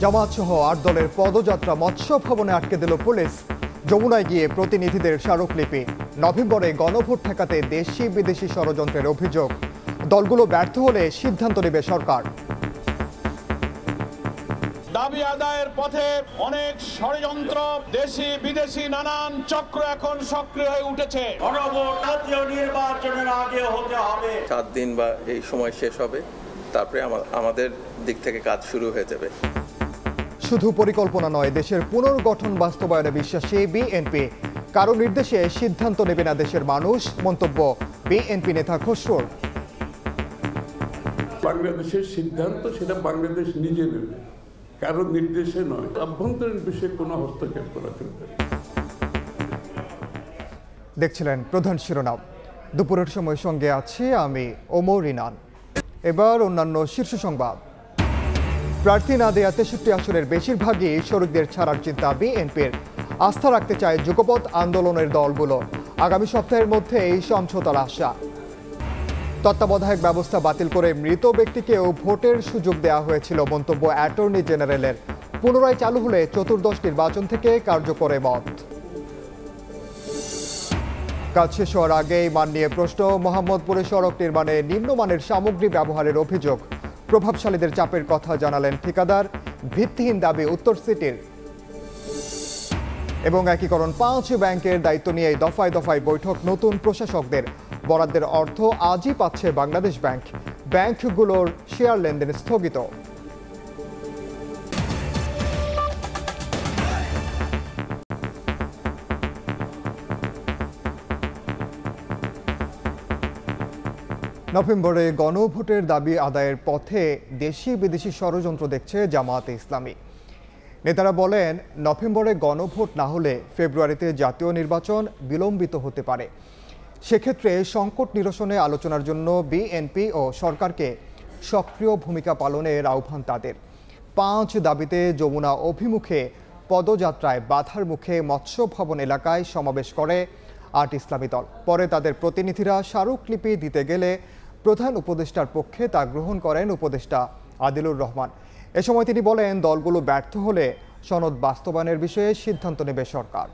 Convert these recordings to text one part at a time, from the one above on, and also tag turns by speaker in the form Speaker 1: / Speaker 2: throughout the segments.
Speaker 1: জামাত সহ ৮ দলের পদযাত্রা মৎস্য ভবনে আটকে দিল পুলিশ। যমুনায় গিয়ে প্রতিনিধিদের স্মারকলিপি। নভেম্বরে গণভোট ঠেকাতে দেশি বিদেশি ষড়যন্ত্রের অভিযোগ। দলগুলো ব্যর্থ হলে সিদ্ধান্ত নেবে সরকার।
Speaker 2: দাবি আদায়ের পথে অনেক ষড়যন্ত্র, দেশি বিদেশি নানান চক্র এখন সক্রিয় হয়ে উঠেছে।
Speaker 3: গণভোট জাতীয় নির্বাচনের আগে হতে হবে।
Speaker 4: 7 দিন বা এই সময় শেষ হবে, তারপরে আমাদের দিক থেকে কাজ শুরু হয়ে যাবে।
Speaker 1: শুধু পরিকল্পনা নয়, দেশের পুনর্গঠন বাস্তবায়নে বিশ্বাসী বিএনপি। কারো নির্দেশে সিদ্ধান্ত নেবে না দেশের মানুষ, মন্তব্য বিএনপি নেতা খসরুর।
Speaker 5: বাংলাদেশের সিদ্ধান্ত সেটা বাংলাদেশ নিজে নেবে, কারো নির্দেশে নয়। আভ্যন্তরীণ বিষয়ে কোনো হস্তক্ষেপ করা চলবে না।
Speaker 1: দেখছিলেন প্রধান শিরোনাম। দুপুরের সময় সঙ্গে আছি আমি ওমর ইনান। এবার অন্যান্য শীর্ষ সংবাদ। প্রার্থী না দেয়া 63 আসনের বেশিরভাগই শরিকদের ছাড়ার চিন্তা বিএনপির। আস্থা রাখতে চায় যুগপৎ আন্দোলনের দলগুলো। আগামী সপ্তাহের মধ্যে এই সমঝোতার আশা। তত্ত্বাবধায়ক ব্যবস্থা বাতিল করে মৃত ব্যক্তিকেও ভোটের সুযোগ দেওয়া হয়েছিল, মন্তব্য অ্যাটর্নি জেনারেলের। পুনরায় চালু হলে চতুর্দশ নির্বাচন থেকে কার্যকর মত। কাজ শেষ হওয়ার আগেই মান নিয়ে প্রশ্ন। মোহাম্মদপুরে সড়ক নির্মাণে নিম্নমানের সামগ্রী ব্যবহারের অভিযোগ। প্রভাবশালীদের চাপের কথা জানালেন ঠিকাদার। ভিত্তিহীন দাবি উত্তর সিটির। এবং একীকরণ 5 ব্যাংকের দায়িত্ব নিয়ে দফায় দফায় বৈঠক নতুন প্রশাসকদের। বরাদ্দের অর্থ আজই পাচ্ছে বাংলাদেশ ব্যাংক। ব্যাংকগুলোর শেয়ার লেনদেন স্থগিত। নভেম্বরে গণভোটের দাবি আদায়ের পথে দেশি বিদেশি ষড়যন্ত্র দেখছে জামায়াতে ইসলামী। নেতারা বলেন, নভেম্বরে গণভোট না হলে ফেব্রুয়ারিতে জাতীয় নির্বাচন বিলম্বিত হতে পারে। সেক্ষেত্রে সংকট নিরসনে আলোচনার জন্য বিএনপি ও সরকারকে সক্রিয় ভূমিকা পালনের আহ্বান তাদের। 5 দাবিতে যমুনা অভিমুখে পদযাত্রায় বাধার মুখে মৎস্য ভবন এলাকায় সমাবেশ করে 8 ইসলামী দল। পরে তাদের প্রতিনিধিরা স্মারকলিপি দিতে গেলে প্রধান উপদেষ্টার পক্ষে তা গ্রহণ করেন উপদেষ্টা আদিলুর রহমান। এ সময় তিনি বলেন, দলগুলো ব্যর্থ হলে সনদ বাস্তবায়নের বিষয়ে সিদ্ধান্ত নেবে সরকার।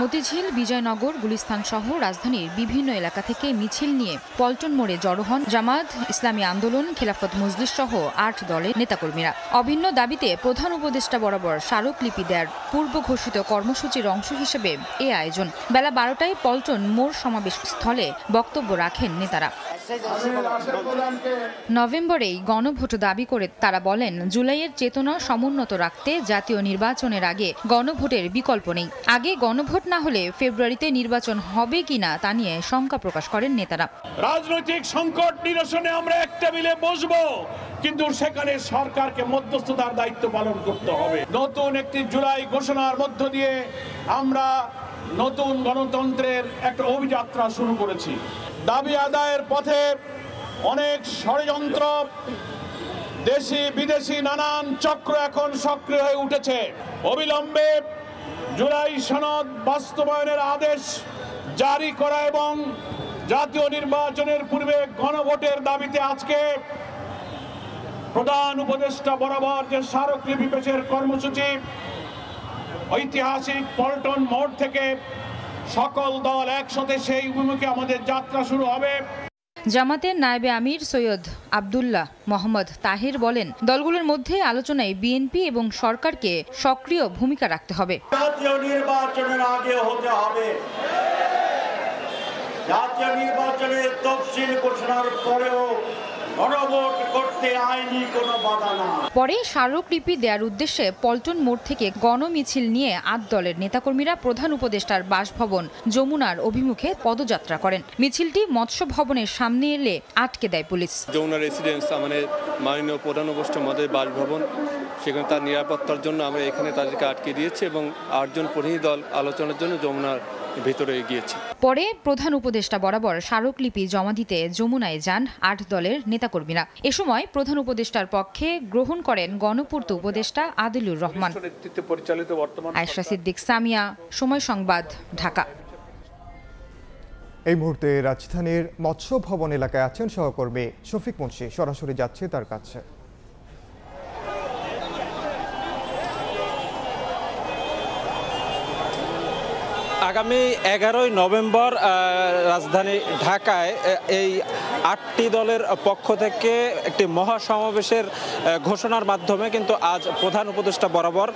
Speaker 6: মতিঝিল, বিজয়নগর, গুলিস্তান সহ রাজধানীর বিভিন্ন এলাকা থেকে মিছিল নিয়ে পল্টন মোড়ে জড়ো হন জামাত, ইসলামী আন্দোলন, খেলাফত মজলিস সহ 8 দলের নেতাকর্মীরা। অভিন্ন দাবিতে প্রধান উপদেষ্টা বরাবর স্মারকলিপি দেওয়ার পূর্ব ঘোষিত কর্মসূচির অংশ হিসেবে এ আয়োজন। বেলা 12টায় পল্টন মোড় সমাবেশ স্থলে বক্তব্য রাখেন নেতারা। নভেম্বরেই গণভোট দাবি করে তারা বলেন, জুলাইয়ের চেতনা সমুন্নত রাখতে জাতীয় নির্বাচনের আগে গণভোটের বিকল্প নেই। আগে গণভোট না হলে ফেব্রুয়ারিতে নির্বাচন হবে কিনা তা নিয়ে শঙ্কা প্রকাশ করেন নেতারা।
Speaker 2: রাজনৈতিক সংকট নিরসনে আমরা এক টেবিলে বসবো, কিন্তু সেখানে সরকারকে মধ্যস্থতার দায়িত্ব পালন করতে হবে। নতুন একটি জুলাই ঘোষণার মধ্য দিয়ে আমরা নতুন গণতন্ত্রের একটা অভিযাত্রা শুরু করেছি। দাবি আদায়ের পথে অনেক ষড়যন্ত্র, দেশি বিদেশি নানান চক্র এখন সক্রিয় হয়ে উঠেছে। অবিলম্বে জুলাই সনদ বাস্তবায়নের আদেশ জারি করা এবং জাতীয় নির্বাচনের পূর্বে গণভোটের দাবিতে আজকে প্রধান উপদেষ্টা বরাবর যে স্মারকলিপি পেশের কর্মসূচি, ঐতিহাসিক পল্টন মোড় থেকে সকল দল একসাথে সেই অভিমুখে আমাদের যাত্রা শুরু হবে।
Speaker 6: জামাতের নায়েবে আমির সৈয়দ আব্দুল্লাহ মোহাম্মদ তাহির বলেন, দলগুলোর মধ্যে আলোচনায় বিএনপি এবং সরকারকে সক্রিয় ভূমিকা রাখতে হবে।
Speaker 3: জাতীয় নির্বাচনের আগে হতে হবে। জাতীয় নির্বাচনের তফসিল ঘোষণার পরেও গণভোট করতে আইনি কোনো বাধা না। পরে
Speaker 6: স্মারকলিপি দেওয়ার উদ্দেশ্যে পল্টন মোড় থেকে গণমিছিল নিয়ে 8 দলের নেতাকর্মীরা প্রধান উপদেষ্টার বাসভবন যমুনার অভিমুখে পদযাত্রা করেন। মিছিলটি মৎস্য ভবনের সামনে এলে আটকে দেয় পুলিশ।
Speaker 7: যমুনা রেসিডেন্স আমাদের মাননীয় প্রধান উপদেষ্টা মহোদয়ের বাসভবন, সেখানে তার নিরাপত্তার জন্য আমরা এখানে তাদেরকে আটকে দিয়েছি এবং 8 জন প্রতিনিধি দল আলোচনার জন্য যমুনার ভিতরে গিয়েছে।
Speaker 6: পরে প্রধান উপদেষ্টা বরাবর স্মারকলিপি জমা দিতে যমুনায় যান 8 দলের নেতাকর্মীরা। এ সময় প্রধান উপদেষ্টার পক্ষে গ্রহণ করেন গণপূর্ত উপদেষ্টা আদিলুর রহমান। আয়েশা সিদ্দিক, সামিয়া, সময় সংবাদ, ঢাকা।
Speaker 1: এই মুহূর্তে রাজধানীর মৎস্য ভবন এলাকায় আছেন সহকর্মী শফিক মুন্সি, সরাসরি যাচ্ছে তার কাছে।
Speaker 8: আগামী 11ই নভেম্বর রাজধানী ঢাকায় এই 8টি দলের পক্ষ থেকে একটি মহাসমাবেশের ঘোষণার মাধ্যমে কিন্তু আজ প্রধান উপদেষ্টা বরাবর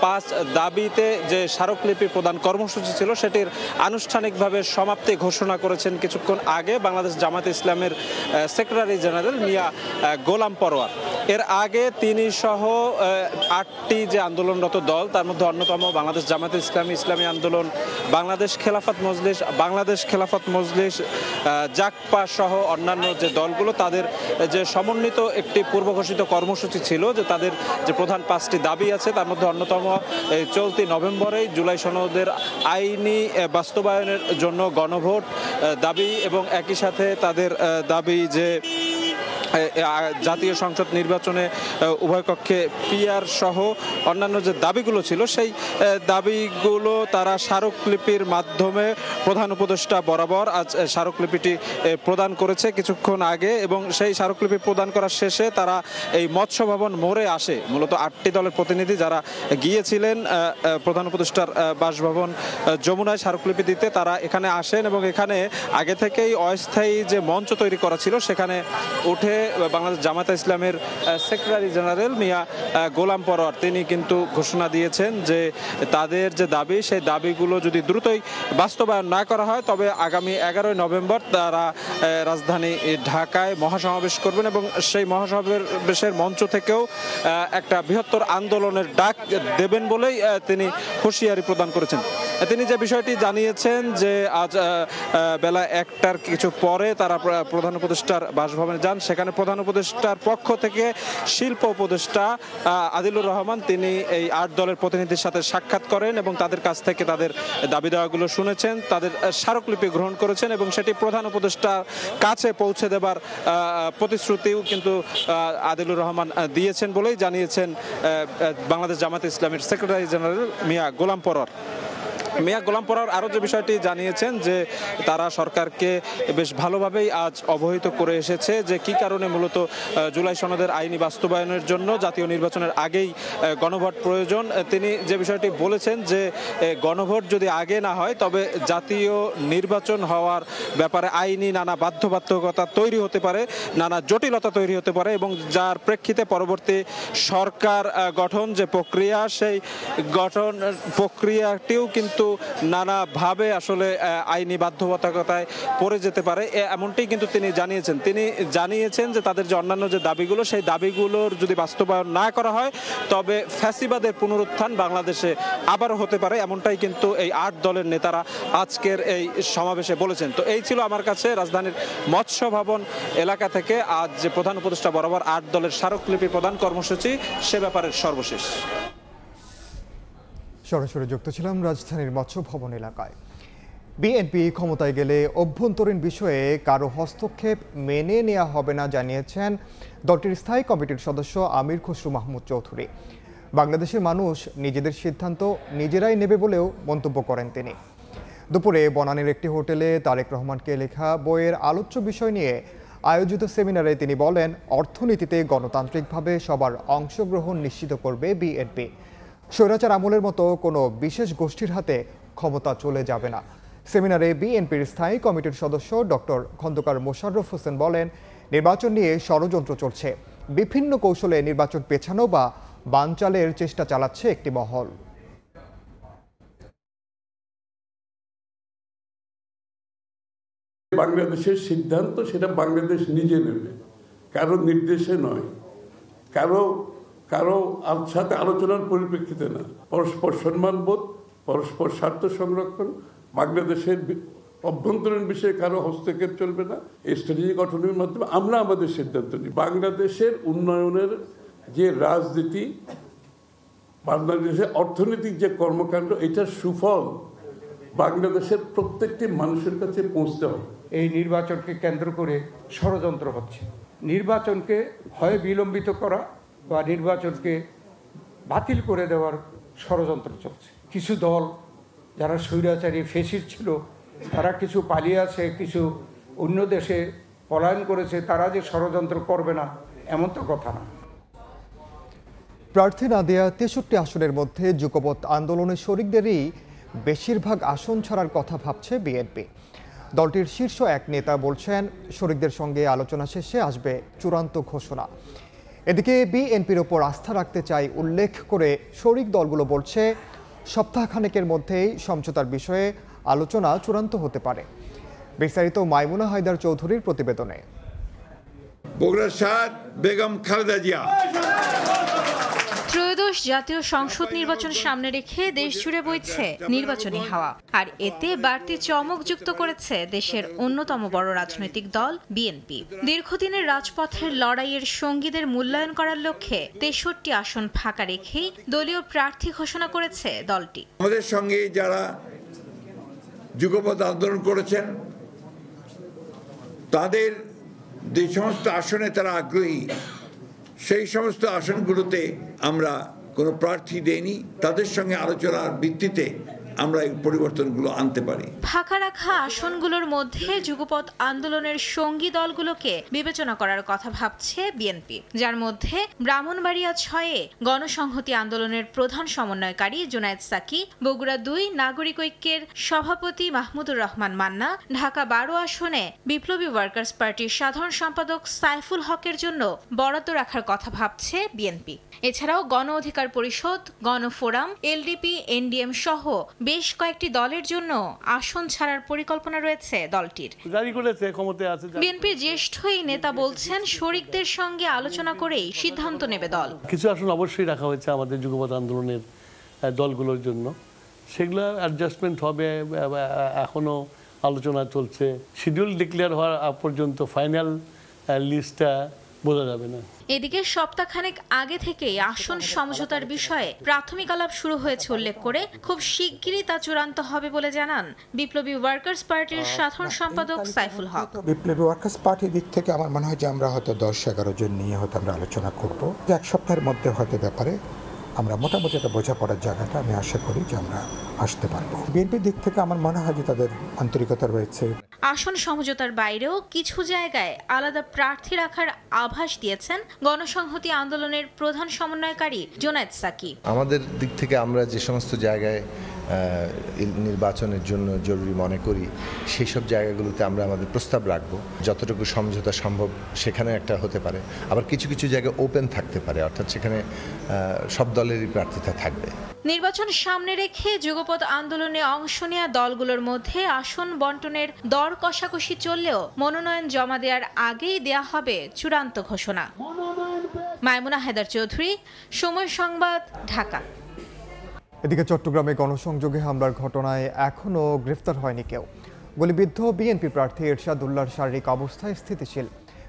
Speaker 8: 5 দাবিতে যে স্মারকলিপি প্রদান কর্মসূচি ছিল সেটির আনুষ্ঠানিকভাবে সমাপ্তি ঘোষণা করেছেন কিছুক্ষণ আগে বাংলাদেশ জামায়াতে ইসলামের সেক্রেটারি জেনারেল মিয়া গোলাম পরোয়ার। এর আগে তিনি সহ 8টি যে আন্দোলনরত দল, তার মধ্যে অন্যতম বাংলাদেশ জামায়াতে ইসলামী আন্দোলন, বাংলাদেশ খেলাফত মজলিস, জাকপা সহ অন্যান্য যে দলগুলো, তাদের যে সমন্বিত একটি পূর্ব ঘোষিত কর্মসূচি ছিল যে তাদের যে প্রধান 5টি দাবি আছে, তার মধ্যে অন্যতম চলতি নভেম্বরেই জুলাই সনদের আইনি বাস্তবায়নের জন্য গণভোট দাবি এবং একই সাথে তাদের দাবি যে জাতীয় সংসদ নির্বাচনে উভয় কক্ষে পিআর সহ অন্যান্য যে দাবিগুলো ছিল সেই দাবিগুলো তারা স্মারকলিপির মাধ্যমে প্রধান উপদেষ্টা বরাবর আজ স্মারকলিপিটি প্রদান করেছে কিছুক্ষণ আগে এবং সেই স্মারকলিপি প্রদান করার শেষে তারা এই মৎস্য ভবন মোড়ে আসে। মূলত 8টি দলের প্রতিনিধি যারা গিয়েছিলেন প্রধান উপদেষ্টার বাসভবন যমুনায় স্মারকলিপি দিতে, তারা এখানে আসেন এবং এখানে আগে থেকেই অস্থায়ী যে মঞ্চ তৈরি করা ছিল সেখানে উঠে বাংলাদেশ জামায়াতে ইসলামের সেক্রেটারি জেনারেল মিয়া গোলাম পরোয়ার তিনি কিন্তু ঘোষণা দিয়েছেন যে তাদের যে দাবি সেই দাবিগুলো যদি দ্রুতই বাস্তবায়ন না করা হয় তবে আগামী 11ই নভেম্বর তারা রাজধানী ঢাকায় মহাসমাবেশ করবেন এবং সেই মহাসমাবেশের মঞ্চ থেকেও একটা বৃহত্তর আন্দোলনের ডাক দেবেন বলেই তিনি হুঁশিয়ারি প্রদান করেছেন। তিনি যে বিষয়টি জানিয়েছেন যে আজ বেলা 1টার কিছু পরে তারা প্রধান উপদেষ্টার বাসভবনে যান, সেখানে প্রধান উপদেষ্টার পক্ষ থেকে শিল্প উপদেষ্টা আদিলুর রহমান তিনি এই 8 দলের প্রতিনিধির সাথে সাক্ষাৎ করেন এবং তাদের কাছ থেকে তাদের দাবি দেওয়াগুলো শুনেছেন, তাদের স্মারকলিপি গ্রহণ করেছেন এবং সেটি প্রধান উপদেষ্টার কাছে পৌঁছে দেবার প্রতিশ্রুতিও কিন্তু আদিলুর রহমান দিয়েছেন বলেই জানিয়েছেন বাংলাদেশ জামায়াতে ইসলামের সেক্রেটারি জেনারেল মিয়া গোলাম পরোয়ার। আরও যে বিষয়টি জানিয়েছেন যে তারা সরকারকে বেশ ভালোভাবেই আজ অবহিত করে এসেছে যে কি কারণে মূলত জুলাই সনদের আইনি বাস্তবায়নের জন্য জাতীয় নির্বাচনের আগেই গণভোট প্রয়োজন। তিনি যে বিষয়টি বলেছেন যে গণভোট যদি আগে না হয় তবে জাতীয় নির্বাচন হওয়ার ব্যাপারে আইনি নানা বাধ্যবাধকতা তৈরি হতে পারে, নানা জটিলতা তৈরি হতে পারে এবং যার প্রেক্ষিতে পরবর্তী সরকার গঠন যে প্রক্রিয়া সেই গঠন প্রক্রিয়াটিও কিন্তু নানাভাবে আসলে আইনি বাধ্যবাধকতায় পড়ে যেতে পারে, এমনটি কিন্তু তিনি জানিয়েছেন যে তাদের যে অন্যান্য যে দাবিগুলো সেই দাবিগুলোর যদি বাস্তবায়ন না করা হয় তবে ফ্যাসিবাদের পুনরুত্থান বাংলাদেশে আবারও হতে পারে, এমনটাই কিন্তু এই 8 দলের নেতারা আজকের এই সমাবেশে বলেছেন। তো এই ছিল আমার কাছে রাজধানীর মৎস্য ভবন এলাকা থেকে আজ যে প্রধান উপদেষ্টা বরাবর 8 দলের স্মারকলিপি প্রদান কর্মসূচি সে ব্যাপারের সর্বশেষ।
Speaker 1: সরাসরি যুক্ত ছিলাম রাজধানীর মৎস্য ভবন এলাকায়। বিএনপি ক্ষমতায় গেলে অভ্যন্তরীণ বিষয়ে কারো হস্তক্ষেপ মেনে নেওয়া হবে না জানিয়েছেন দলটির স্থায়ী কমিটির সদস্য আমির খসরু মাহমুদ চৌধুরী। বাংলাদেশের মানুষ নিজেদের সিদ্ধান্ত নিজেরাই নেবে বলেও মন্তব্য করেন তিনি। দুপুরে বনানীর একটি হোটেলে তারেক রহমানকে লেখা বইয়ের আলোচ্য বিষয় নিয়ে আয়োজিত সেমিনারে তিনি বলেন, অর্থনীতিতে গণতান্ত্রিকভাবে সবার অংশগ্রহণ নিশ্চিত করবে বিএনপি। স্বৈরাচার আমলের মতো কোনো বিশেষ গোষ্ঠীর হাতে ক্ষমতা চলে যাবে না। সেমিনারে বিএনপির স্থায়ী কমিটির সদস্য ডক্টর খন্দকার মোশাররফ হোসেন বলেন, নির্বাচন নিয়ে ষড়যন্ত্র চলছে, বিভিন্ন কৌশলে নির্বাচন পেছানো বা বানচালের চেষ্টা চালাচ্ছে একটি মহল।
Speaker 5: বাংলাদেশের সিদ্ধান্ত সেটা বাংলাদেশ নিজে নেবে, কারো নির্দেশে নয়, কারো সাথে আলোচনার পরিপ্রেক্ষিতে না। পরস্পর সম্মানবোধ, পরস্পর স্বার্থ সংরক্ষণ, বাংলাদেশের অভ্যন্তরীণ বিষয়ে কারো হস্তক্ষেপ চলবে না। এই স্ট্র্যাটেজি গঠনের মাধ্যমে আমরা আমাদের সিদ্ধান্ত নিই। বাংলাদেশের উন্নয়নের যে রাজনীতি, বাংলাদেশের অর্থনৈতিক যে কর্মকাণ্ড, এটার সুফল বাংলাদেশের প্রত্যেকটি মানুষের কাছে পৌঁছতে হবে।
Speaker 9: এই নির্বাচনকে কেন্দ্র করে ষড়যন্ত্র হচ্ছে। নির্বাচনকে হয় বিলম্বিত করা বা নির্বাচনকে বাতিল করে দেওয়ার ষড়যন্ত্র চলছে। কিছু দল যারা স্বৈরাচারী ফ্যাসিস্ট ছিল তারা কিছু পালিয়ে আছে, কিছু অন্য দেশে পলায়ন করেছে, তারা যে ষড়যন্ত্র করবে না এমন তো কথা না।
Speaker 1: প্রার্থী না দেয়া 63 আসনের মধ্যে যুগপৎ আন্দোলনের শরিকদেরই বেশিরভাগ আসন ছাড়ার কথা ভাবছে বিএনপি। দলটির শীর্ষ এক নেতা বলছেন, শরিকদের সঙ্গে আলোচনা শেষে আসবে চূড়ান্ত ঘোষণা। এদিকে বিএনপির ওপর আস্থা রাখতে চাই উল্লেখ করে শরিক দলগুলো বলছে, সপ্তাহখানেকের মধ্যেই সমঝোতার বিষয়ে আলোচনা চূড়ান্ত হতে পারে। বিস্তারিত মাইমুনা হায়দার চৌধুরীর প্রতিবেদনে।
Speaker 10: বগুড়ার শাহ বেগম খালেদা জিয়া।
Speaker 6: ত্রয়োদশ জাতীয় সংসদ নির্বাচন সামনে রেখে দেশ জুড়ে বইছে নির্বাচনী হাওয়া, আর এতে বাড়তি চমক যুক্ত করেছে দেশের অন্যতম বড় রাজনৈতিক দল বিএনপি। দীর্ঘদিনের রাজপথের লড়াইয়ের সঙ্গীদের মূল্যায়ন করার লক্ষ্যে 63 আসন ফাঁকা রেখেই দলীয় প্রার্থী ঘোষণা করেছে দলটি।
Speaker 10: আমাদের সঙ্গে যারা যুগপৎ আন্দোলন করেছেন তাদের যে সমস্ত আসনে তারা আগ্রহী, সেই সমস্ত আসনগুলোতে আমরা কোনো প্রার্থী দেইনি। তাদের সঙ্গে আলোচনার ভিত্তিতে আমরা এই পরিবর্তনগুলো আনতে পারি।
Speaker 6: ফাঁকা রাখা আসনগুলোর মধ্যে যুগপৎ আন্দোলনের সঙ্গী দলগুলোকে বিবেচনা করার কথা ভাবছে বিএনপি, যার মধ্যে ব্রাহ্মণবাড়িয়া 6-এ গণসংহতি আন্দোলনের প্রধান সমন্বয়কারী জুনায়েদ সাকি, বগুড়া 2 নাগরিক ঐক্যের সভাপতি মাহমুদুর রহমান মান্না, ঢাকা 12 আসনে বিপ্লবী ওয়ার্কার্স পার্টির সাধারণ সম্পাদক সাইফুল হকের জন্য বরাদ্দ রাখার কথা ভাবছে বিএনপি। এছাড়াও গণ অধিকার পরিষদ, গণফোরাম, এলডিপি, এনডিএম সহ বেশ কয়েকটি দলের জন্য আসন ছাড়ার পরিকল্পনা রয়েছে দলটির। বিএনপির জ্যেষ্ঠ এই নেতা বলছেন, শরিকদের সঙ্গে আলোচনা করেই সিদ্ধান্ত নেবে দল।
Speaker 11: কিছু আসন অবশ্যই রাখা হয়েছে আমাদের যুগপৎ আন্দোলনের দলগুলোর জন্য, সেগুলো অ্যাডজাস্টমেন্ট হবে, এখনো আলোচনা চলছে। শিডিউল ডিক্লেয়ার হওয়ার পর্যন্ত ফাইনাল লিস্টটা বোঝা যাবে না।
Speaker 6: এদিকে সপ্তাহখানেক আগে থেকেই আসন সমঝোতার বিষয়ে প্রাথমিক আলাপ শুরু হয়েছে উল্লেখ করে খুব শিগগিরই তা চূড়ান্ত হবে বলে জানান বিপ্লবী ওয়ার্কার্স পার্টির সাধারণ সম্পাদক সাইফুল হক।
Speaker 12: বিপ্লবী ওয়ার্কার্স পার্টির দিক থেকে আমার মনে হয় যে আমরা হয়তো 10-11 জন নিয়ে হয়তো আমরা আলোচনা করব, যে এক সপ্তাহের মধ্যে হয়তো ব্যাপারে আমরা মোটামুটি একটা বোঝাপড়ার জায়গাটা আমি আশা করি যে আমরা আসতে পারবো। বিএনপির দিক থেকে আমার মনে হয় যে তাদের আন্তরিকতা রয়েছে।
Speaker 6: আসন সমঝোতার বাইরেও কিছু জায়গায় আলাদা প্রার্থী রাখার আভাস দিয়েছেন গণসংহতি আন্দোলনের প্রধান সমন্বয়কারী জুনায়েদ সাকি।
Speaker 13: আমাদের দিক থেকে আমরা যে সমস্ত জায়গায় নির্বাচনের জন্য জরুরি মনে করি, সেই সব জায়গাগুলোতে আমরা আমাদের প্রস্তাব রাখবো। যতটুকু সমঝোতা সম্ভব সেখানে একটা হতে পারে, আবার কিছু কিছু জায়গায় ওপেন থাকতে পারে, অর্থাৎ সেখানে সব দলেরই প্রার্থিতা থাকবে।
Speaker 6: নির্বাচন সামনে রেখে যুগপৎ আন্দোলনে অংশ নেওয়া দলগুলোর মধ্যে আসন বন্টনের দর কষাকষি চললেও মনোনয়ন জমা দেওয়ার আগেই দেয়া হবে চূড়ান্ত ঘোষণা। মাইমুনা হায়দার চৌধুরী, সময় সংবাদ, ঢাকা।
Speaker 1: এদিকে চট্টগ্রামে গণসংযোগে হামলার ঘটনায় এখনও গ্রেফতার হয়নি কেউ। গুলিবিদ্ধ বিএনপি প্রার্থী এরশাদুল্লাহর শারীরিক অবস্থায় স্থিতিশীল।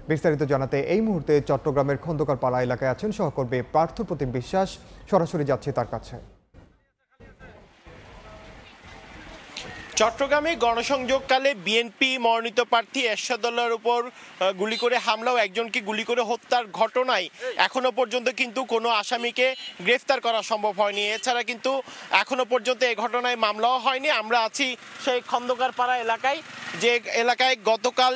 Speaker 1: বিস্তারিত জানাতে এই মুহূর্তে চট্টগ্রামের খন্দকারপাড়া এলাকায় আছেন সহকর্মী পার্থপ্রতিম বিশ্বাস। সরাসরি যাচ্ছি তার কাছে।
Speaker 14: চট্টগ্রামে গণসংযোগকালে বিএনপি মনোনীত প্রার্থী এরশাদুল্লাহর উপর গুলি করে হামলা ও একজনকে গুলি করে হত্যার ঘটনায় এখনো পর্যন্ত কিন্তু কোনো আসামিকে গ্রেফতার করা সম্ভব হয়নি। এছাড়া কিন্তু এখনো পর্যন্ত এই ঘটনায় মামলাও হয়নি। আমরা আছি সেই খন্দকারপাড়া এলাকায়, যে এলাকায় গতকাল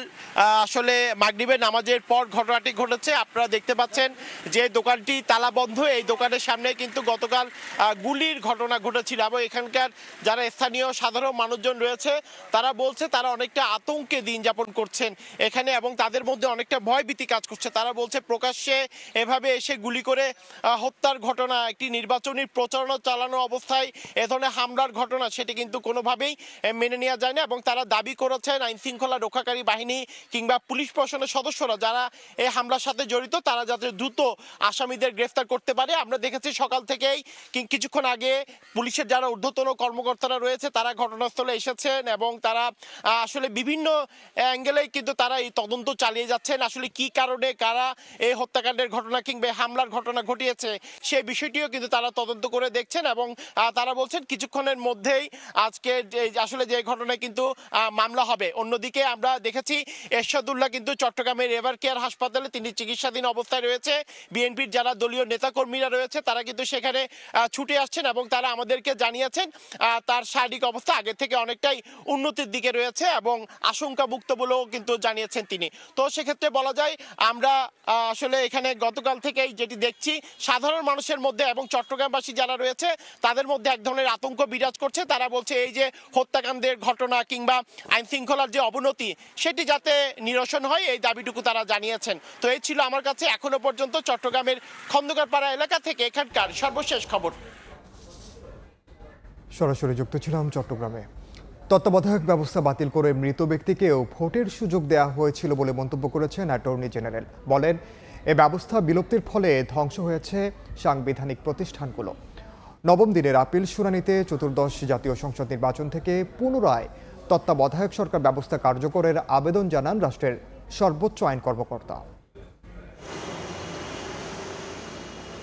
Speaker 14: আসলে মাগরিবের নামাজের পর ঘটনাটি ঘটেছে। আপনারা দেখতে পাচ্ছেন যে দোকানটি তালাবন্ধ, এই দোকানের সামনে কিন্তু গতকাল গুলির ঘটনা ঘটেছিল এবং এখানকার যারা স্থানীয় সাধারণ মানুষজন রয়েছে তারা বলছে তারা অনেকটা আতঙ্কে দিন যাপন করছেন এখানে এবং তাদের মধ্যে অনেকটা ভয়ভীতি কাজ করছে। তারা বলছে প্রকাশ্যে এভাবে এসে গুলি করে হত্যার ঘটনা, একটি নির্বাচনী প্রচারণা চালানো অবস্থায় এ ধরনের হামলার ঘটনা, সেটি কিন্তু কোনোভাবেই মেনে নেওয়া যায় না এবং তারা দাবি করেছেন আইন শৃঙ্খলা রক্ষাকারী বাহিনী কিংবা পুলিশ প্রশাসনের সদস্যরা যারা এই হামলার সাথে জড়িত তারা যাতে দ্রুত আসামিদের গ্রেফতার করতে পারে। আমরা দেখেছি সকাল থেকেই কিছুক্ষণ আগে পুলিশের যারা ঊর্ধ্বতন কর্মকর্তারা রয়েছে তারা ঘটনাস্থলে এসেছেন এবং তারা আসলে বিভিন্ন অ্যাঙ্গেলে কিন্তু তারা এই তদন্ত চালিয়ে যাচ্ছেন। আসলে কি কারণে কারা এই হত্যাকাণ্ডের ঘটনা কিংবা হামলার ঘটনা ঘটিয়েছে সেই বিষয়টিও কিন্তু তারা তদন্ত করে দেখছেন এবং তারা বলছেন কিছুক্ষণের মধ্যেই আজকে আসলে যে ঘটনায় কিন্তু মামলা হবে। অন্যদিকে আমরা দেখেছি এরশাদুল্লাহ কিন্তু চট্টগ্রামের এভার কেয়ার হাসপাতালে তিনি চিকিৎসাধীন অবস্থায় রয়েছে। বিএনপির যারা দলীয় নেতাকর্মীরা রয়েছে তারা কিন্তু সেখানে ছুটে আসছেন এবং তারা আমাদেরকে জানিয়েছেন তার শারীরিক অবস্থা আগের থেকে অনেকটাই উন্নতির দিকে রয়েছে এবং আশঙ্কামুক্ত বলেও কিন্তু জানিয়েছেন তিনি। তো সেক্ষেত্রে বলা যায় আমরা আসলে এখানে গতকাল থেকেই যেটি দেখছি সাধারণ মানুষের মধ্যে এবং চট্টগ্রামবাসী যারা রয়েছে তাদের মধ্যে এক ধরনের আতঙ্ক বিরাজ করছে। তারা বলছে এই যে হত্যাকাণ্ডের ঘটনা কিংবা আইন শৃঙ্খলার যে অবনতি সেটি যাতে নিরসন হয় এই দাবিটুকু তারা জানিয়েছেন। তো এই ছিল আমার কাছে এখনো পর্যন্ত চট্টগ্রামের খন্দকারপাড়া এলাকা থেকে এখানকার সর্বশেষ খবর।
Speaker 1: সরাসরি যুক্ত ছিলাম চট্টগ্রামে। তত্ত্বাবধায়ক ব্যবস্থা বাতিল করে মৃত ব্যক্তিকেও ভোটের সুযোগ দেওয়া হয়েছিল বলে মন্তব্য করেছেন অ্যাটর্নি জেনারেল। বলেন, এ ব্যবস্থা বিলুপ্তির ফলে ধ্বংস হয়েছে সাংবিধানিক প্রতিষ্ঠানগুলো। নবম দিনের আপিল শুনানিতে চতুর্দশ জাতীয় সংসদ নির্বাচন থেকে পুনরায় তত্ত্বাবধায়ক সরকার ব্যবস্থা কার্যকরের আবেদন জানান রাষ্ট্রের সর্বোচ্চ আইন কর্মকর্তা।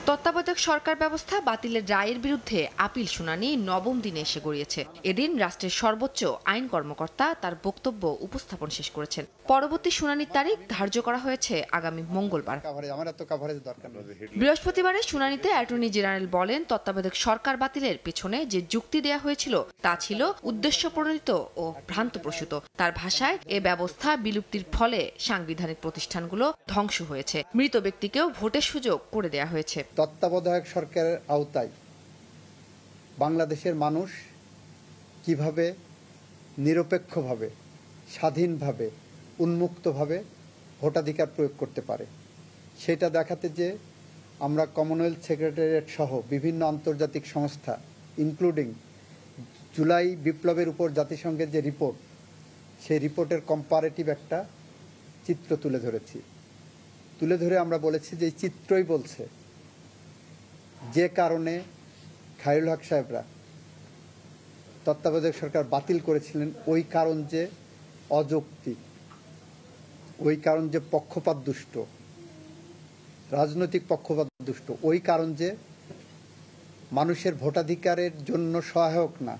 Speaker 6: তত্ত্বাবধায়ক সরকার ব্যবস্থা বাতিলের রায়ের বিরুদ্ধে আপিল শুনানি নবম দিনে এসে গড়িয়েছে। এদিন রাষ্ট্রের সর্বোচ্চ আইন কর্মকর্তা তার বক্তব্য উপস্থাপন শেষ করেছেন। পরবর্তী শুনানির তারিখ ধার্য করা হয়েছে আগামী মঙ্গলবার। বৃহস্পতিবারের শুনানিতে অ্যাটর্নি জেনারেল বলেন, তত্ত্বাবধায়ক সরকার বাতিলের পেছনে যে যুক্তি দেয়া হয়েছিল তা ছিল উদ্দেশ্যপ্রণোদিত ও ভ্রান্তপ্রসূত। তার ভাষায়, এ ব্যবস্থা বিলুপ্তির ফলে সাংবিধানিক প্রতিষ্ঠানগুলো ধ্বংস হয়েছে, মৃত ব্যক্তিকেও ভোটের সুযোগ করে দেয়া হয়েছে।
Speaker 15: তত্ত্বাবধায়ক সরকারের আওতায় বাংলাদেশের মানুষ কিভাবে নিরপেক্ষভাবে, স্বাধীনভাবে, উন্মুক্তভাবে ভোটাধিকার প্রয়োগ করতে পারে সেটা দেখাতে যে আমরা কমনওয়েলথ সেক্রেটারিয়েট সহ বিভিন্ন আন্তর্জাতিক সংস্থা ইনক্লুডিং জুলাই বিপ্লবের উপর জাতিসংঘের যে রিপোর্ট, সেই রিপোর্টের কম্পারেটিভ একটা চিত্র তুলে ধরেছি। তুলে ধরে আমরা বলেছি যে এই চিত্রই বলছে যে কারণে খায়রুল হক সাহেবরা তত্ত্বাবধায়ক সরকার বাতিল করেছিলেন, ওই কারণ যে অযৌক্তিক, ওই কারণ যে পক্ষপাত দুষ্ট, রাজনৈতিক পক্ষপাত দুষ্ট, ওই কারণ যে মানুষের ভোটাধিকারের জন্য সহায়ক না,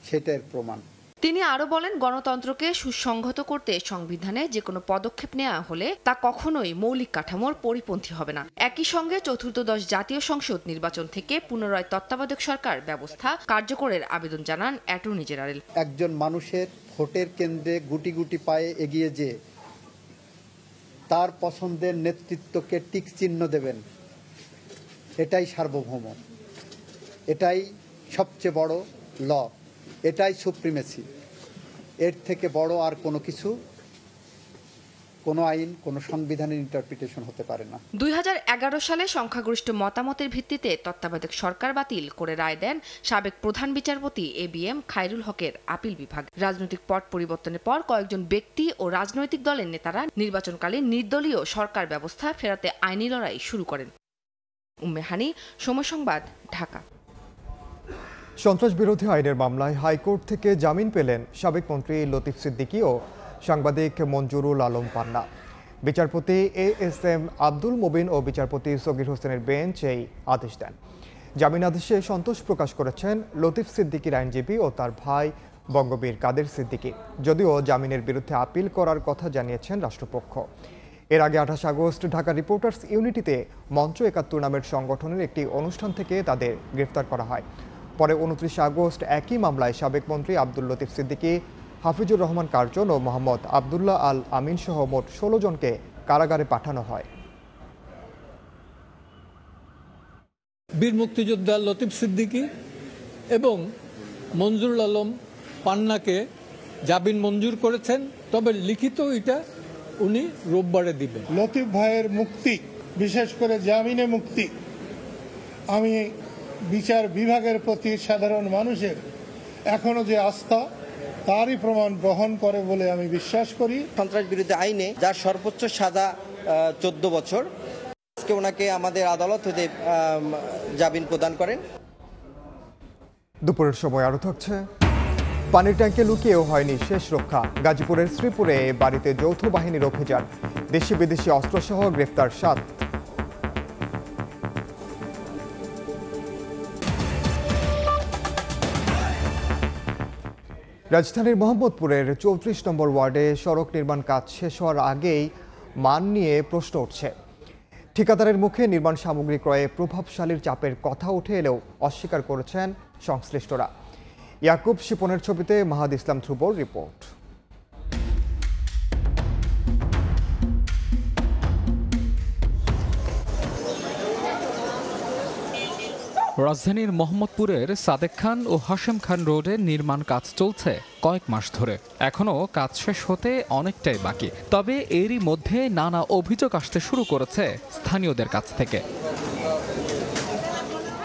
Speaker 15: সেটার প্রমাণ।
Speaker 6: তিনি আরো বলেন, গণতন্ত্রকে সুসংহত করতে সংবিধানে যে কোনো পদক্ষেপ নেওয়া হলে তা কখনোই মৌলিক কাঠামোর পরিপন্থী হবে না। একই সঙ্গে চতুর্দশ জাতীয় সংসদ নির্বাচন থেকে পুনরায় তত্ত্বাবধায়ক সরকার ব্যবস্থা কার্যকরের আবেদন জানান অ্যাটর্নি জেনারেল।
Speaker 15: একজন মানুষের ভোটের কেন্দ্রে গুটি গুটি পায়ে এগিয়ে যে তার পছন্দের নেতৃত্বকে টিক চিহ্ন দেবেন, এটাই সার্বভৌম, এটাই সবচেয়ে বড় ল, এটাই সুপ্রিমেসি। এর থেকে বড় আর কোনো কিছু, কোনো আইন, কোনো সংবিধানের ইন্টারপ্রিটেশন হতে পারে না।
Speaker 6: 2011 সালে সংখ্যাগরিষ্ঠ মতামতের ভিত্তিতে তত্ত্বাবধায়ক সরকার বাতিল করে রায় দেন সাবেক প্রধান বিচারপতি ABM খায়রুল হকের আপিল বিভাগ। রাজনৈতিক পট পরিবর্তনের পর কয়েকজন ব্যক্তি ও রাজনৈতিক দলের নেতারা নির্বাচনকালে নির্দলীয় সরকার ব্যবস্থা ফেরাতে আইনি লড়াই শুরু করেন। উম্মে হানি, সময় সংবাদ, ঢাকা।
Speaker 1: সন্ত্রাস বিরোধী আইনের মামলায় হাইকোর্ট থেকে জামিন পেলেন সাবেক মন্ত্রী লতিফ সিদ্দিকী ও সাংবাদিক মঞ্জুরুল আলম পান্না। বিচারপতি ASM আব্দুল মুবিন ও বিচারপতি সগির হোসেনের বেঞ্চ এই আদেশ দেন। জামিন আদেশে সন্তোষ প্রকাশ করেছেন লতিফ সিদ্দিকীর আইনজীবী ও তার ভাই বঙ্গবীর কাদের সিদ্দিকী, যদিও জামিনের বিরুদ্ধে আপিল করার কথা জানিয়েছেন রাষ্ট্রপক্ষ। এর আগে 28 আগস্ট ঢাকা রিপোর্টার্স ইউনিটিতে মঞ্চ 71 নামের সংগঠনের একটি অনুষ্ঠান থেকে তাদের গ্রেফতার করা হয়। পরে 29 আগস্ট একই মামলায় সাবেক মন্ত্রী আব্দুল লতিফ সিদ্দিকী, হাফিজুর রহমান কার্জন ও মোহাম্মদ আবদুল্লাহ আল আমিন সহ মোট 16 জনকে কারাগারে পাঠানো হয়।
Speaker 16: বীর মুক্তিযোদ্ধা লতিফ সিদ্দিকী এবং মঞ্জুরুল আলম পান্নাকে জামিন মঞ্জুর করেছেন, তবে লিখিত এটা উনি রোববারে দিবেন।
Speaker 17: লতিফ ভাইয়ের মুক্তি, বিশেষ করে জামিনে মুক্তি, আমি বিচার বিভাগের প্রতি সাধারণ মানুষের এখনো যে আস্থা, তারই প্রমাণ বহন করে বলে আমি বিশ্বাস করি।
Speaker 18: সন্ত্রাস বিরোধী আইনে যার সর্বোচ্চ সাজা 14 বছর, আজকে ওনাকে আমাদের আদালত হতে জামিন প্রদান করেন।
Speaker 1: দুপুরের সময় আরো থাকছে, পানির ট্যাঙ্কে লুকিয়েও হয়নি শেষ রক্ষা। গাজীপুরের শ্রীপুরে বাড়িতে যৌথ বাহিনীর অভিযান, দেশি বিদেশি অস্ত্রসহ গ্রেফতার 7। রাজধানীর মোহাম্মদপুরের 34 নম্বর ওয়ার্ডে সড়ক নির্মাণ কাজ শেষ হওয়ার আগেই মান নিয়ে প্রশ্ন উঠছে। ঠিকাদারের মুখে নির্মাণ সামগ্রী ক্রয়ে প্রভাবশালীর চাপের কথা উঠে এলেও অস্বীকার করেছেন সংশ্লিষ্টরা। ইয়াকুব শিপনের ছবিতে মাহাদ ইসলাম ধ্রুবর রিপোর্ট।
Speaker 19: রাজধানীর মোহাম্মদপুরের সাদেক খান ও হাশেম খান রোডে নির্মাণ কাজ চলছে কয়েক মাস ধরে। এখনও কাজ শেষ হতে অনেকটাই বাকি। তবে এরই মধ্যে নানা অভিযোগ আসতে শুরু করেছে স্থানীয়দের কাছ থেকে।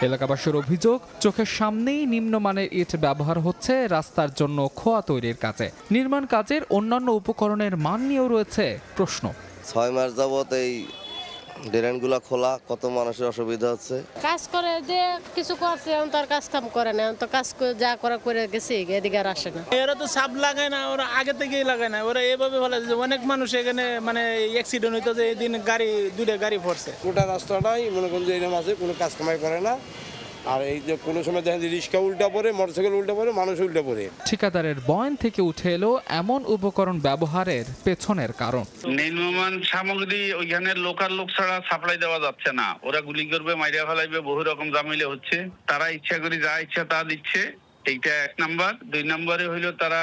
Speaker 19: এলাকাবাসীর অভিযোগ, চোখের সামনেই নিম্নমানের ইট ব্যবহার হচ্ছে রাস্তার জন্য খোয়া তৈরির কাজে। নির্মাণ কাজের অন্যান্য উপকরণের মান নিয়েও রয়েছে প্রশ্ন।
Speaker 20: 6 মাস যাবত এই ড্রেনগুলো খোলা, কত মানুষের অসুবিধা হচ্ছে।
Speaker 21: কাজ করে যে কিছু করছে, এখন তার কাজ কাম করে না, তো কাজ যা করা করে গেছে এদিকে আর আসে না।
Speaker 22: এরা তো সাপ লাগায় না, ওরা আগে থেকেই লাগায় না, ওরা এভাবে বলে যে অনেক মানুষ এখানে মানে অ্যাক্সিডেন্ট হইতো, যে এই দিন দুইটা গাড়ি পড়ছে।
Speaker 23: গোটা রাস্তাটাই মনে করেন যে এরকম আছে, কোনো কাজ কামাই করে না। আর এই যে কোনো সময় দেখেন যে রিক্সা উল্টা পড়ে, মোটরসাইকেল উল্টা পড়ে, মানুষ উল্টা পড়ে।
Speaker 19: ঠিকাদারের বয়ান থেকে উঠে এলো এমন উপকরণ ব্যবহারের পেছনের কারণ।
Speaker 24: নির্মাণ সামগ্রী ওইখানে লোকাল লোক ছাড়া সাপ্লাই দেওয়া যাচ্ছে না। ওরা গুলি করবে, মাইরা ফেলাইবে, বহু রকম জামিলে হচ্ছে। তারা ইচ্ছা করে যা ইচ্ছা তা দিচ্ছে, এইটা 1 নাম্বার। 2 নম্বরে হইলো তারা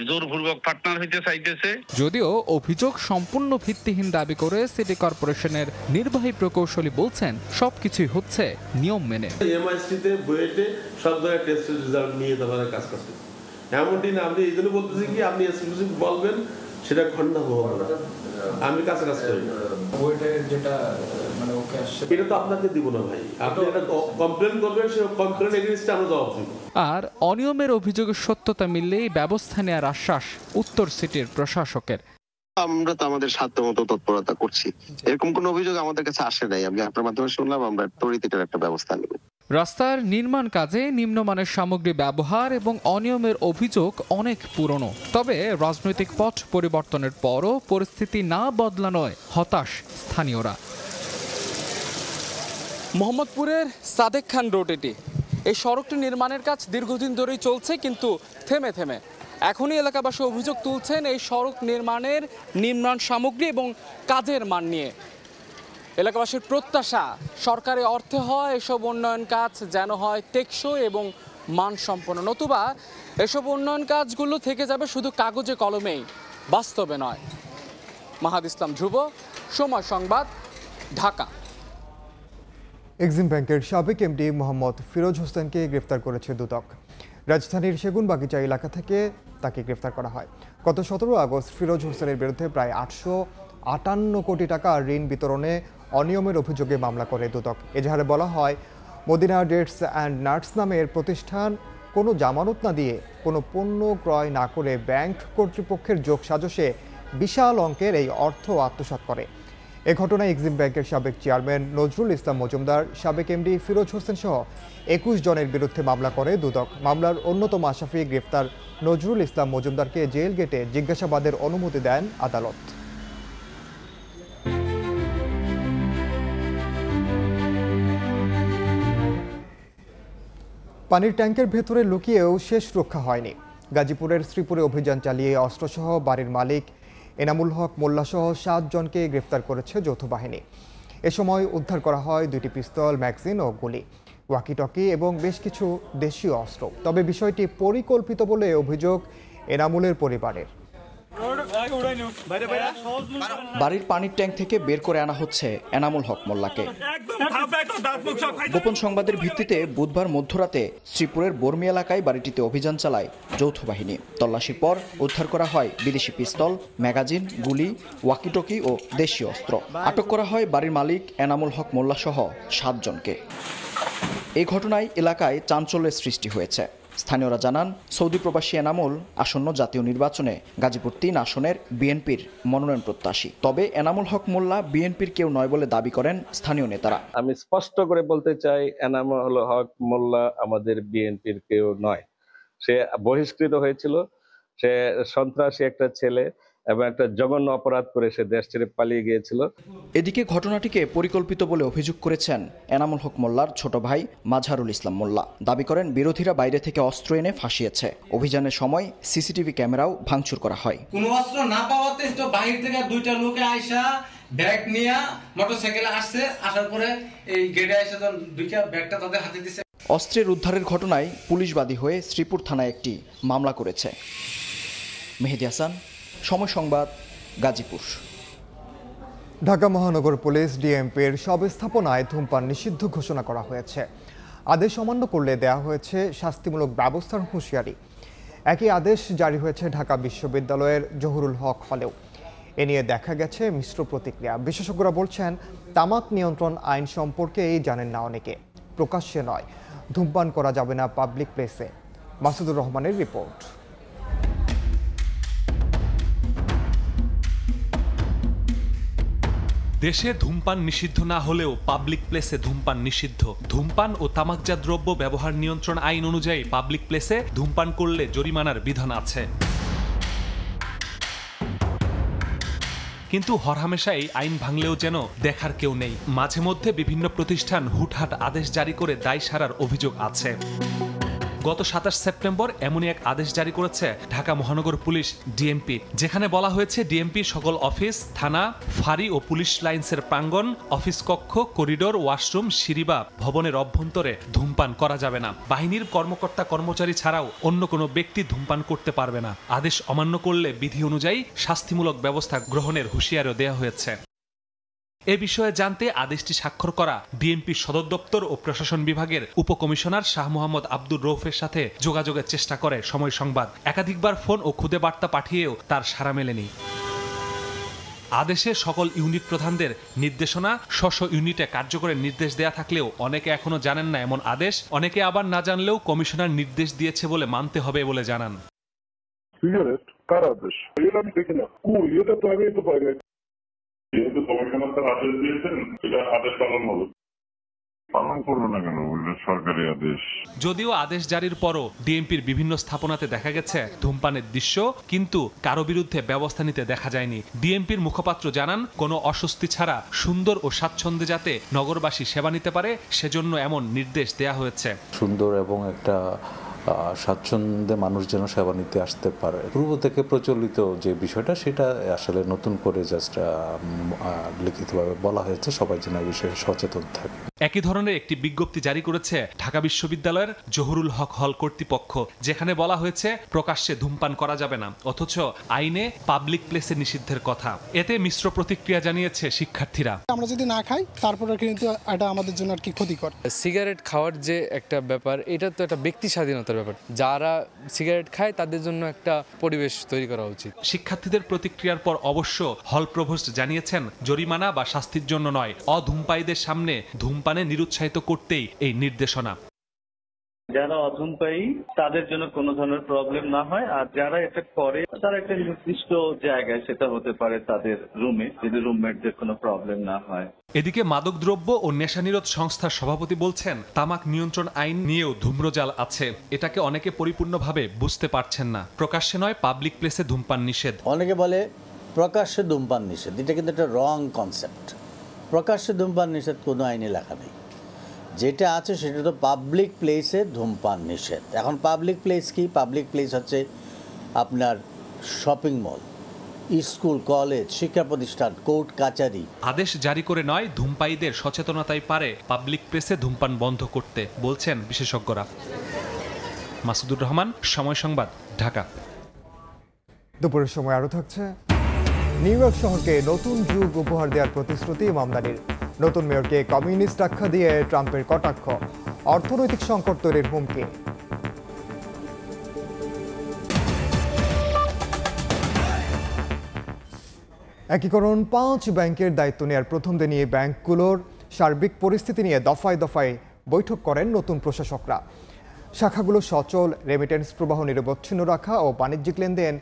Speaker 24: জোরপূর্বক পার্টনার হইতে চাইতেছে।
Speaker 19: যদিও অভিযোগ সম্পূর্ণ ভিত্তিহীন দাবি করে সিটি কর্পোরেশনের নির্বাহী প্রকৌশলী বলছেন সবকিছুই হচ্ছে নিয়ম মেনে।
Speaker 25: এমআইসিতে বুয়েটে সব জায়গায় টেস্ট রেজাল্ট নিয়ে তারা কাজ করছে। এমনটি না, আপনি এই জন্য বলতেছি কি আপনি এক্সক্লুসিভ বলবেন সেটা খন্ডা হবে না। আমি কাজ করি বুয়েটের যেটা মানে ওকে আসছে, এটা তো আপনাকে দিব না ভাই। আপনি একটা কমপ্লেন করবেন, সেই কমপ্লেন এগেইনস্টে আমরা জবাব দিব।
Speaker 19: আর অনিয়মের অভিযোগের সত্যতা মিললেই ব্যবস্থা নেওয়ার আশ্বাস উত্তর সিটির প্রশাসকের।
Speaker 26: আমরা তো আমাদের সাধ্যমতো তৎপরতা করছি, এরকম কোনো অভিযোগ আমাদের কাছে আসে নাই। আমি আপনার মাধ্যমে শুনলাম, আমরা ত্বরিত এটার একটা ব্যবস্থা নেব।
Speaker 19: রাস্তার নির্মাণ কাজে নিম্নমানের সামগ্রী ব্যবহার এবং অনিয়মের অভিযোগ অনেক পুরনো। তবে রাজনৈতিক পথ পরিবর্তনের পরও পরিস্থিতি না বদলানোয় হতাশ স্থানীয়রা। মোহাম্মদপুরের সাদেক খান রোড এটি। এই সড়কটি নির্মাণের কাজ দীর্ঘদিন ধরেই চলছে, কিন্তু থেমে থেমে। এখনই এলাকাবাসী অভিযোগ তুলছেন এই সড়ক নির্মাণের নির্মাণ সামগ্রী এবং কাজের মান নিয়ে। এলাকাবাসীর প্রত্যাশা, সরকারি অর্থে হয় এসব উন্নয়ন কাজ যেন হয় টেকসই এবং মানসম্পন্ন, নতুবা এসব উন্নয়ন কাজগুলো থেকে যাবে শুধু কাগজে কলমেই, বাস্তবে নয়। মাহাদ ইসলাম ধ্রুব, সময় সংবাদ, ঢাকা।
Speaker 1: এক্সিম ব্যাংকের সাবেক এমডি মোহাম্মদ ফিরোজ হোসেনকে গ্রেফতার করেছে দুদক। রাজধানীর সেগুনবাগিচা এলাকা থেকে তাকে গ্রেফতার করা হয়। গত 17 আগস্ট ফিরোজ হোসেনের বিরুদ্ধে প্রায় 858 কোটি টাকা ঋণ বিতরণে অনিয়মের অভিযোগে মামলা করে দুদক। এজাহারে বলা হয়, মদিনা ডেটস অ্যান্ড নাটস নামের প্রতিষ্ঠান কোনো জামানত না দিয়ে, কোনো পণ্য ক্রয় না করে ব্যাংক কর্তৃপক্ষের যোগসাজশে বিশাল অঙ্কের এই অর্থ আত্মসাৎ করে। এ ঘটনায় এক্সিম ব্যাংকের সাবেক চেয়ারম্যান নজরুল ইসলাম মজুমদার, সাবেক এমডি ফিরোজ হোসেন সহ 21 জনের বিরুদ্ধে মামলা করে দুদক। মামলার অন্যতম আসামি গ্রেফতার নজরুল ইসলাম মজুমদারকে জেল গেটে জিজ্ঞাসাবাদের অনুমতি দেন আদালত। পানির ট্যাঙ্কের ভেতরে লুকিয়েও শেষ রক্ষা হয়নি। গাজীপুরের শ্রীপুরে অভিযান চালিয়ে অস্ত্রসহ বাড়ির মালিক এনামুল হক মোল্লাসহ 7 জনকে গ্রেফতার করেছে যৌথ বাহিনী। এ সময় উদ্ধার করা হয় 2টি পিস্তল, ম্যাগাজিন ও গুলি, ওয়াকিটকি এবং বেশ কিছু দেশীয় অস্ত্র। তবে বিষয়টি পরিকল্পিত বলে অভিযোগ এনামুলের পরিবারের।
Speaker 27: বাড়ির পানির ট্যাঙ্ক থেকে বের করে আনা হচ্ছে এনামুল হক মোল্লাকে। গোপন সংবাদের ভিত্তিতে বুধবার মধ্যরাতে শ্রীপুরের বর্মি এলাকায় বাড়িটিতে অভিযান চালায় যৌথ বাহিনী। তল্লাশির পর উদ্ধার করা হয় বিদেশি পিস্তল, ম্যাগাজিন, গুলি, ওয়াকিটকি ও দেশীয় অস্ত্র। আটক করা হয় বাড়ির মালিক এনামুল হক মোল্লা সহ 7 জনকে। এই ঘটনায় এলাকায় চাঞ্চল্যের সৃষ্টি হয়েছে। স্থানীয়রা জানান, সৌদি প্রবাসী এনামুল আসন্ন জাতীয় নির্বাচনে গাজীপুর 3 আসনের বিএনপির মনোনয়ন প্রত্যাশী। তবে এনামুল হক মোল্লা বিএনপির কেউ নয় বলে দাবি করেন স্থানীয় নেতারা।
Speaker 28: আমি স্পষ্ট করে বলতে চাই, এনামুল হক মোল্লা আমাদের বিএনপির কেউ নয়। সে বহিষ্কৃত হয়েছিল, সে সন্ত্রাসী একটা ছেলে, এবং একটা জঘন্য অপরাধ করে সে দেশ ছেড়ে পালিয়ে গিয়েছিল।
Speaker 27: এদিকে ঘটনাটিকে পরিকল্পিত বলে অভিযোগ করেছেন এনামুল হক মোল্লার ছোট ভাই মাজহারুল ইসলাম মোল্লা। দাবি করেন বিরোধীরা বাইরে থেকে অস্ত্র এনে ফাঁসিয়েছে। অভিযানের সময় সিসিটিভি ক্যামেরাও ভাঙচুর করা হয়।
Speaker 2: কোনো অস্ত্র না পাওয়াতে তো বাইরে থেকে দুইটা লোকে আইসা ব্যাগ নিয়ে মোটরসাইকেলে আসছে, আসার পরে এই গেটে এসে দুইটা ব্যাগটা তাদের হাতে দিছে।
Speaker 27: অস্ত্রের উদ্ধারের ঘটনায় পুলিশ বাদী হয়ে শ্রীপুর থানায় একটি মামলা করেছে। মেহেদী হাসান, সময় সংবাদ, গাজীপুর।
Speaker 1: ঢাকা মহানগর পুলিশ ডিএমপির সব স্থাপনায় ধূমপান নিষিদ্ধ ঘোষণা করা হয়েছে। আদেশ অমান্য করলে দেওয়া হয়েছে শাস্তিমূলক ব্যবস্থার হুঁশিয়ারি। একই আদেশ জারি হয়েছে ঢাকা বিশ্ববিদ্যালয়ের জহুরুল হক হলেও। এ নিয়ে দেখা গেছে মিশ্র প্রতিক্রিয়া। বিশেষজ্ঞরা বলছেন, তামাক নিয়ন্ত্রণ আইন সম্পর্কে জানেন না অনেকে। প্রকাশ্যে নয়, ধূমপান করা যাবে না পাবলিক প্লেসে। মাসুদুর রহমানের রিপোর্ট।
Speaker 3: দেশে ধূমপান নিষিদ্ধ না হলেও পাবলিক প্লেসে ধূমপান নিষিদ্ধ। ধূমপান ও তামাকজাত দ্রব্য ব্যবহার নিয়ন্ত্রণ আইন অনুযায়ী পাবলিক প্লেসে ধূমপান করলে জরিমানার বিধান আছে। কিন্তু হরহামেশা এই আইন ভাঙলেও যেন দেখার কেউ নেই। মাঝে মধ্যে বিভিন্ন প্রতিষ্ঠান হুটহাট আদেশ জারি করে দায় সারার অভিযোগ আছে। গত ২৭ সেপ্টেম্বর এমনই এক আদেশ জারি করেছে ঢাকা মহানগর পুলিশ ডিএমপি, যেখানে বলা হয়েছে ডিএমপি সকল অফিস, থানা, ফাঁড়ি ও পুলিশ লাইন্সের প্রাঙ্গণ, অফিস কক্ষ, করিডোর, ওয়াশরুম, সিঁড়ি বা ভবনের অভ্যন্তরে ধূমপান করা যাবে না। বাহিনীর কর্মকর্তা কর্মচারী ছাড়াও অন্য কোনো ব্যক্তি ধূমপান করতে পারবে না। আদেশ অমান্য করলে বিধি অনুযায়ী শাস্তিমূলক ব্যবস্থা গ্রহণের হুঁশিয়ারিও দেওয়া হয়েছে। এ বিষয়ে জানতে আদেশটি স্বাক্ষর করা ডিএমপি সদর দপ্তর ও প্রশাসন বিভাগের উপকমিশনার শাহ মোহাম্মদ আব্দুর রৌফের সাথে যোগাযোগের চেষ্টা করে সময় সংবাদ। একাধিকবার ফোন ও খুদে বার্তা পাঠিয়েও তার সাড়া মেলেনি। আদেশে সকল ইউনিট প্রধানদের নির্দেশনা স্ব ইউনিটে কার্যকরের নির্দেশ দেয়া থাকলেও অনেকে এখনো জানেন না এমন আদেশ। অনেকে আবার না জানলেও কমিশনার নির্দেশ দিয়েছে বলে মানতে হবে বলে জানান।
Speaker 4: সিগারেট কার আদেশ? এটা আমি দেখি না। এটা তো আমি তো পাই না। যেহেতু কমিশনার স্যার আদেশ দিয়েছেন, এটা আদেশ পালন হবে। পালন করবে না কেন? সরকারি আদেশ।
Speaker 3: যদিও আদেশ জারির পরও ডিএমপির বিভিন্ন স্থাপনাতে দেখা গেছে ধূমপানের দৃশ্য, কিন্তু কারো বিরুদ্ধে ব্যবস্থা নিতে দেখা যায়নি। ডিএমপির মুখপাত্র জানান, কোনো অস্বস্তি ছাড়া সুন্দর ও স্বাচ্ছন্দ্যে যাতে নগরবাসী সেবা নিতে পারে সেজন্য এমন নির্দেশ দেয়া হয়েছে।
Speaker 5: সুন্দর এবং একটা স্বাচ্ছন্দ্যে মানুষ যেন সেবা নিতে আসতে পারে। পূর্ব থেকে প্রচলিত যে বিষয়টা, সেটা আসলে নতুন করে জাস্ট লিখিতভাবে বলা হয়েছে, সবাই যেন এই বিষয়ে সচেতন থাকে।
Speaker 3: একই ধরনের একটি বিজ্ঞপ্তি জারি করেছে ঢাকা বিশ্ববিদ্যালয়ের জহুরুল হক হল কর্তৃপক্ষ, যেখানে বলা হয়েছে প্রকাশ্যে ধূমপান করা যাবে না, অথচ আইনে পাবলিক প্লেসে নিষিদ্ধের কথা। এতে মিশ্র প্রতিক্রিয়া জানিয়েছে শিক্ষার্থীরা।
Speaker 7: আমরা যদি না খাই তারপরে কিন্তু এটা আমাদের জন্য আর কি ক্ষতিকর।
Speaker 8: সিগারেট খাওয়ার যে একটা ব্যাপার, এটা তো একটা ব্যক্তি স্বাধীনতার ব্যাপার। যারা সিগারেট খায় তাদের জন্য একটা পরিবেশ তৈরি করা উচিত।
Speaker 3: শিক্ষার্থীদের প্রতিক্রিয়ার পর অবশ্য হল প্রভোস্ট জানিয়েছেন, জরিমানা বা শাস্তির জন্য নয়, অধূমপায়ীদের সামনে ধূমপানে নিরুৎসাহিত করতেই এই নির্দেশনা।
Speaker 9: যারা অধূমপায়ী তাদের জন্য কোনো ধরনের প্রবলেম না হয়, আর যারা এটা করে তারা একটা নির্দিষ্ট জায়গায়, সেটা হতে পারে তাদের রুমে, যদি রুমমেটদের কোনো প্রবলেম না হয়।
Speaker 3: এদিকে মাদকদ্রব্য ও নেশানিরোধ সংস্থার সভাপতি বলছেন, তামাক নিয়ন্ত্রণ আইন নিয়েও ধূম্রজাল আছে। এটাকে অনেকে পরিপূর্ণভাবে বুঝতে পারছেন না। প্রকাশ্যে নয়, পাবলিক প্লেসে ধূমপান নিষেধ।
Speaker 10: অনেকে বলে প্রকাশ্যে ধূমপান নিষেধ, এটা কিন্তু একটা রং কনসেপ্ট। প্রকাশ্যে ধূমপান নিষেধ কোনো আইনে লেখা নেই। যেটা আছে সেটা তো পাবলিক প্লেসে ধূমপান নিষেধ। এখন পাবলিক প্লেস কি? পাবলিক প্লেস হচ্ছে আপনার শপিং মল, স্কুল, কলেজ, শিক্ষা প্রতিষ্ঠান, কোর্ট কাচারি।
Speaker 3: আদেশ জারি করে নয়, ধূমপায়ীদের সচেতনতাই পারে পাবলিক প্লেসে ধূমপান বন্ধ করতে, বলছেন বিশেষজ্ঞরা। মাসুদুর রহমান, সময় সংবাদ, ঢাকা।
Speaker 1: দুপুরের সময় আরও থাকছে, নিউ ইয়র্ক শহরকে নতুন যুগ উপহার দেওয়ার প্রতিশ্রুতি মামদানির। নতুন মেয়রকে কমিউনিস্ট আখ্যা দিয়ে ট্রাম্পের কটাক্ষ। অর্থনৈতিক সংকট তৈরির হুমকি। একীকরণ 5 ব্যাংকের দায়িত্ব নেওয়ার প্রথম দিনই ব্যাংকগুলোর সার্বিক পরিস্থিতি নিয়ে দফায় দফায় বৈঠক করেন নতুন প্রশাসকরা। শাখাগুলো সচল, রেমিটেন্স প্রবাহ নিরবচ্ছিন্ন রাখা ও বাণিজ্যিক লেনদেন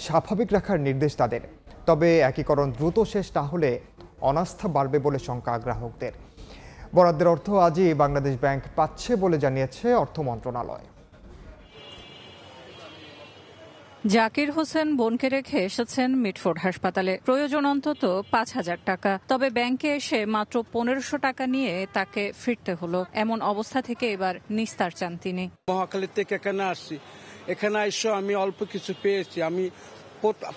Speaker 1: স্বাভাবিক রাখার নির্দেশ তাদের। তবে একীকরণ দ্রুত শেষ না হলে অনাস্থা বাড়বে বলে শঙ্কা গ্রাহকদের। বরাদ্দের অর্থ আজই বাংলাদেশ ব্যাংক পাচ্ছে বলে জানিয়েছে অর্থ মন্ত্রণালয়।
Speaker 6: জাকির হোসেন বোনকে রেখে এসেছেন মিটফোর্ড হাসপাতালে, প্রয়োজন অন্তত 5,000 টাকা। তবে ব্যাংকে এসে মাত্র 1500 টাকা নিয়ে তাকে ফিরতে হলো। এমন অবস্থা থেকে এবার নিস্তার চান তিনি।
Speaker 23: মহাখালী থেকে এখানে আসছি, এখানে এসে আমি অল্প কিছু পেয়েছি, আমি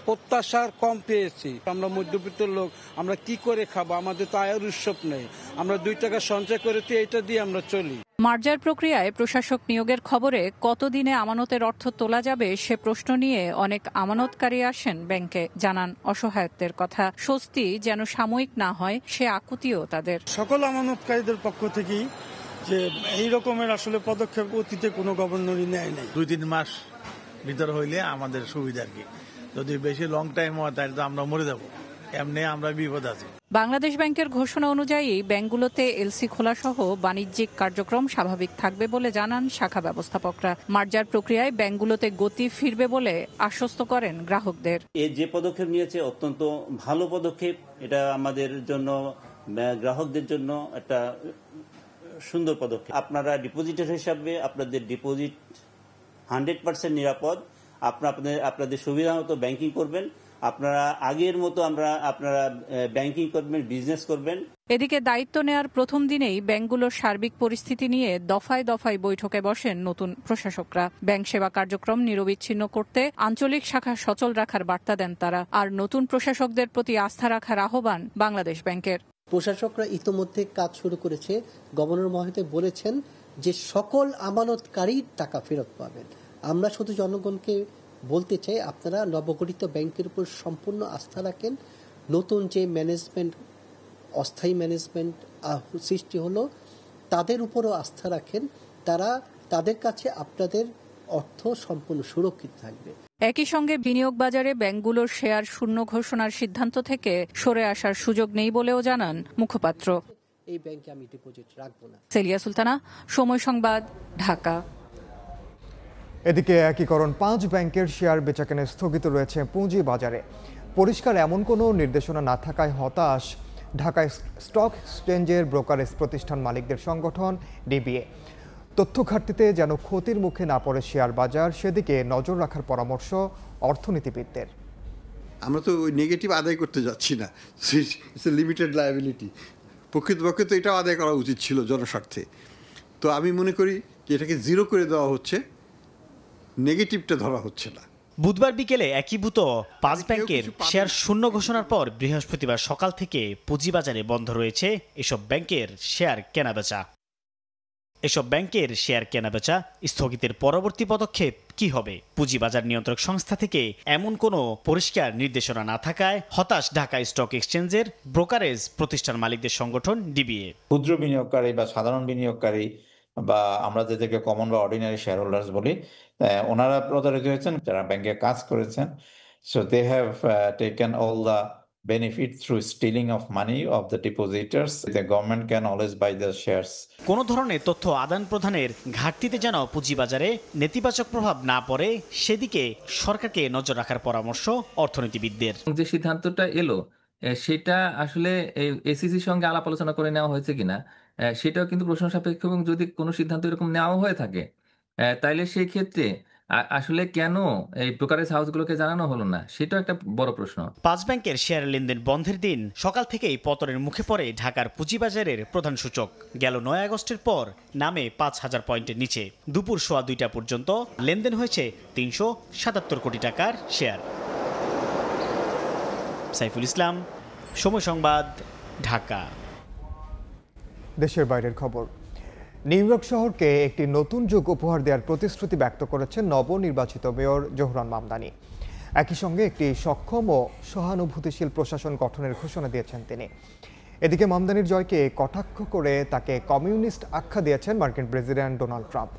Speaker 23: প্রত্যাশার কম পেয়েছি। আমরা মধ্যবিত্ত লোক, আমরা কি করে খাবো? আমাদের তো আয়ের উৎসব নেই, আমরা 2 টাকা সঞ্চয় করেছি, এটা দিয়ে আমরা চলি।
Speaker 6: মার্জার প্রক্রিয়ায় প্রশাসক নিয়োগের খবরে কতদিনে আমানতের অর্থ তোলা যাবে সে প্রশ্ন নিয়ে অনেক আমানতকারী আসেন ব্যাংকে, জানান অসহায়ত্বের কথা। স্বস্তি যেন সাময়িক না হয় সে আকুতিও তাদের।
Speaker 23: সকল আমানতকারীদের পক্ষ থেকেই যে এই রকমের আসলে পদক্ষেপ অতীতে কোনো গভর্নরই নেয় নাই।
Speaker 11: 2-3 মাস ভিতর হইলে আমাদের সুবিধা আর কি। যদি বেশি লং টাইম হয় তাহলে তো আমরা মরে যাবো, এমনি আমরা বিপদ আছি।
Speaker 6: বাংলাদেশ ব্যাংকের ঘোষণা অনুযায়ী ব্যাংকগুলোতে এলসি খোলা সহ বাণিজ্যিক কার্যক্রম স্বাভাবিক থাকবে বলে জানান শাখা ব্যবস্থাপকরা। মার্জার প্রক্রিয়ায় ব্যাংকগুলোতে গতি ফিরবে বলে আশ্বস্ত করেন গ্রাহকদের।
Speaker 12: এই যে পদক্ষেপ নিয়েছে অত্যন্ত ভালো পদক্ষেপ। এটা আমাদের জন্য, গ্রাহকদের জন্য একটা সুন্দর পদক্ষেপ। আপনারা ডিপোজিটের হিসাবে আপনাদের ডিপোজিট 100% নিরাপদ। আপনাদের সুবিধা মতো ব্যাংকিং করবেন, আপনারা আগের মতো আপনারা ব্যাংকিং করবেন, বিজনেস করবেন।
Speaker 6: এদিকে দায়িত্ব নেয়ার প্রথম দিনেই ব্যাংকগুলোর সার্বিক পরিস্থিতি নিয়ে দফায় দফায় বৈঠকে বসেন নতুন প্রশাসকরা। ব্যাংক সেবা কার্যক্রম নিরবিচ্ছিন্ন করতে আঞ্চলিক শাখা সচল রাখার বার্তা দেন তারা। আর নতুন প্রশাসকদের প্রতি আস্থা রাখার আহ্বান বাংলাদেশ ব্যাংকের।
Speaker 13: প্রশাসকরা ইতোমধ্যে কাজ শুরু করেছে। গভর্নর মহোদয় বলেছেন যে সকল আমানতকারীর টাকা ফেরত পাবেন। আমরা শুধু জনগণকে বলতে চাই, আপনারা নবগঠিত ব্যাংকের উপর সম্পূর্ণ আস্থা রাখেন। নতুন যে ম্যানেজমেন্ট, অস্থায়ী ম্যানেজমেন্ট সৃষ্টি হলো, তাদের উপরও আস্থা রাখেন। তাদের কাছে আপনাদের অর্থ সম্পূর্ণ সুরক্ষিত থাকবে।
Speaker 6: একই সঙ্গে বিনিয়োগ বাজারে ব্যাংকগুলোর শেয়ার শূন্য ঘোষণার সিদ্ধান্ত থেকে সরে আসার সুযোগ নেই বলেও জানান মুখপাত্র।
Speaker 13: এই ব্যাংকে আমি ডিপোজিট রাখবো না।
Speaker 6: সেলিয়া সুলতানা, সময় সংবাদ, ঢাকা।
Speaker 1: এদিকে একীকরণ 5 ব্যাংকের শেয়ার বেচাকেনা স্থগিত রয়েছে পুঁজি বাজারে। পরিষ্কার এমন কোনো নির্দেশনা না থাকায় হতাশ ঢাকা স্টক এক্সচেঞ্জের ব্রোকারেজ প্রতিষ্ঠান মালিকদের সংগঠন ডিবিএ। তথ্য ঘাটতিতে যেন ক্ষতির মুখে না পড়ে শেয়ার বাজার, সেদিকে নজর রাখার পরামর্শ অর্থনীতিবিদদের।
Speaker 14: আমরা তো ওই নেগেটিভ আদায় করতে যাচ্ছি না, ইটস এ লিমিটেড লায়াবিলিটি। প্রকৃতপক্ষে তো এটাও আদায় করা উচিত ছিল জনস্বার্থে। তো আমি মনে করি যে এটাকে জিরো করে দেওয়া হচ্ছে, নেগেটিভটা ধরা হচ্ছে না।
Speaker 15: বুধবার বিকেলে একীভূত 5 ব্যাংকের শেয়ার শূন্য ঘোষণার পর বৃহস্পতিবার সকাল থেকে পুঁজিবাজারে বন্ধ রয়েছে এসব ব্যাংকের শেয়ার কেনাবেচা। এসব ব্যাংকের শেয়ার কেনাবেচা স্থগিতের পরবর্তী পদক্ষেপ কি হবে? পুঁজিবাজার নিয়ন্ত্রক সংস্থা থেকে এমন কোনো পরিষ্কার নির্দেশনা না থাকায় হতাশ ঢাকা স্টক এক্সচেঞ্জের ব্রোকারেজ প্রতিষ্ঠান মালিকদের সংগঠন ডিবিএ।
Speaker 16: ক্ষুদ্র বিনিয়োগকারী বা সাধারণ বিনিয়োগকারী বা আমরা যাদেরকে কমন বা অর্ডিনারি শেয়ার হোল্ডার্স বলি, ওনারা প্রতারিত হয়েছেন যারা ব্যাংকে কাজ করেছেন। So they have taken all the benefit through stealing of money of the depositors. The government can always buy the shares.
Speaker 15: কোন ধরনের তথ্য আদান প্রদানের ঘাটতিতে যেন পুঁজিবাজারে নেতিবাচক প্রভাব না পড়ে সেদিকে সরকারকে নজর রাখার পরামর্শ অর্থনীতিবিদদের।
Speaker 17: যে সিদ্ধান্তটা এলো সেটা আসলে এসিসির সঙ্গে আলাপ আলোচনা করে নেওয়া হয়েছে কিনা সেটাও কিন্তু প্রশ্ন সাপেক্ষ, এবং যদি কোনো সিদ্ধান্ত এরকম নেওয়া হয়ে থাকে তাইলে সেই ক্ষেত্রে আসলে কেন এই ব্রোকারেজ হাউসগুলোকে জানানো হলো না, সেটাও একটা বড় প্রশ্ন।
Speaker 15: 5 ব্যাংকের শেয়ার লেনদেন বন্ধের দিন সকাল থেকেই পতনের মুখে পড়ে ঢাকার পুঁজিবাজারের প্রধান সূচক। গেল 9 আগস্টের পর নামে 5000 পয়েন্টের নিচে। দুপুর 2:15 পর্যন্ত লেনদেন হয়েছে 377 কোটি টাকার শেয়ার। সাইফুল ইসলাম, সময় সংবাদ, ঢাকা।
Speaker 1: দেশের বাইরের খবর। নিউ ইয়র্ক শহরকে একটি নতুন যুগ উপহার দেওয়ার প্রতিশ্রুতি ব্যক্ত করেছেন নবনির্বাচিত মেয়র জোহরান মামদানি। একই সঙ্গে একটি সক্ষম ও সহানুভূতিশীল প্রশাসন গঠনের ঘোষণা দিয়েছেন তিনি। এদিকে মামদানির জয়কে কটাক্ষ করে তাকে কমিউনিস্ট আখ্যা দিয়েছেন মার্কিন প্রেসিডেন্ট ডোনাল্ড ট্রাম্প।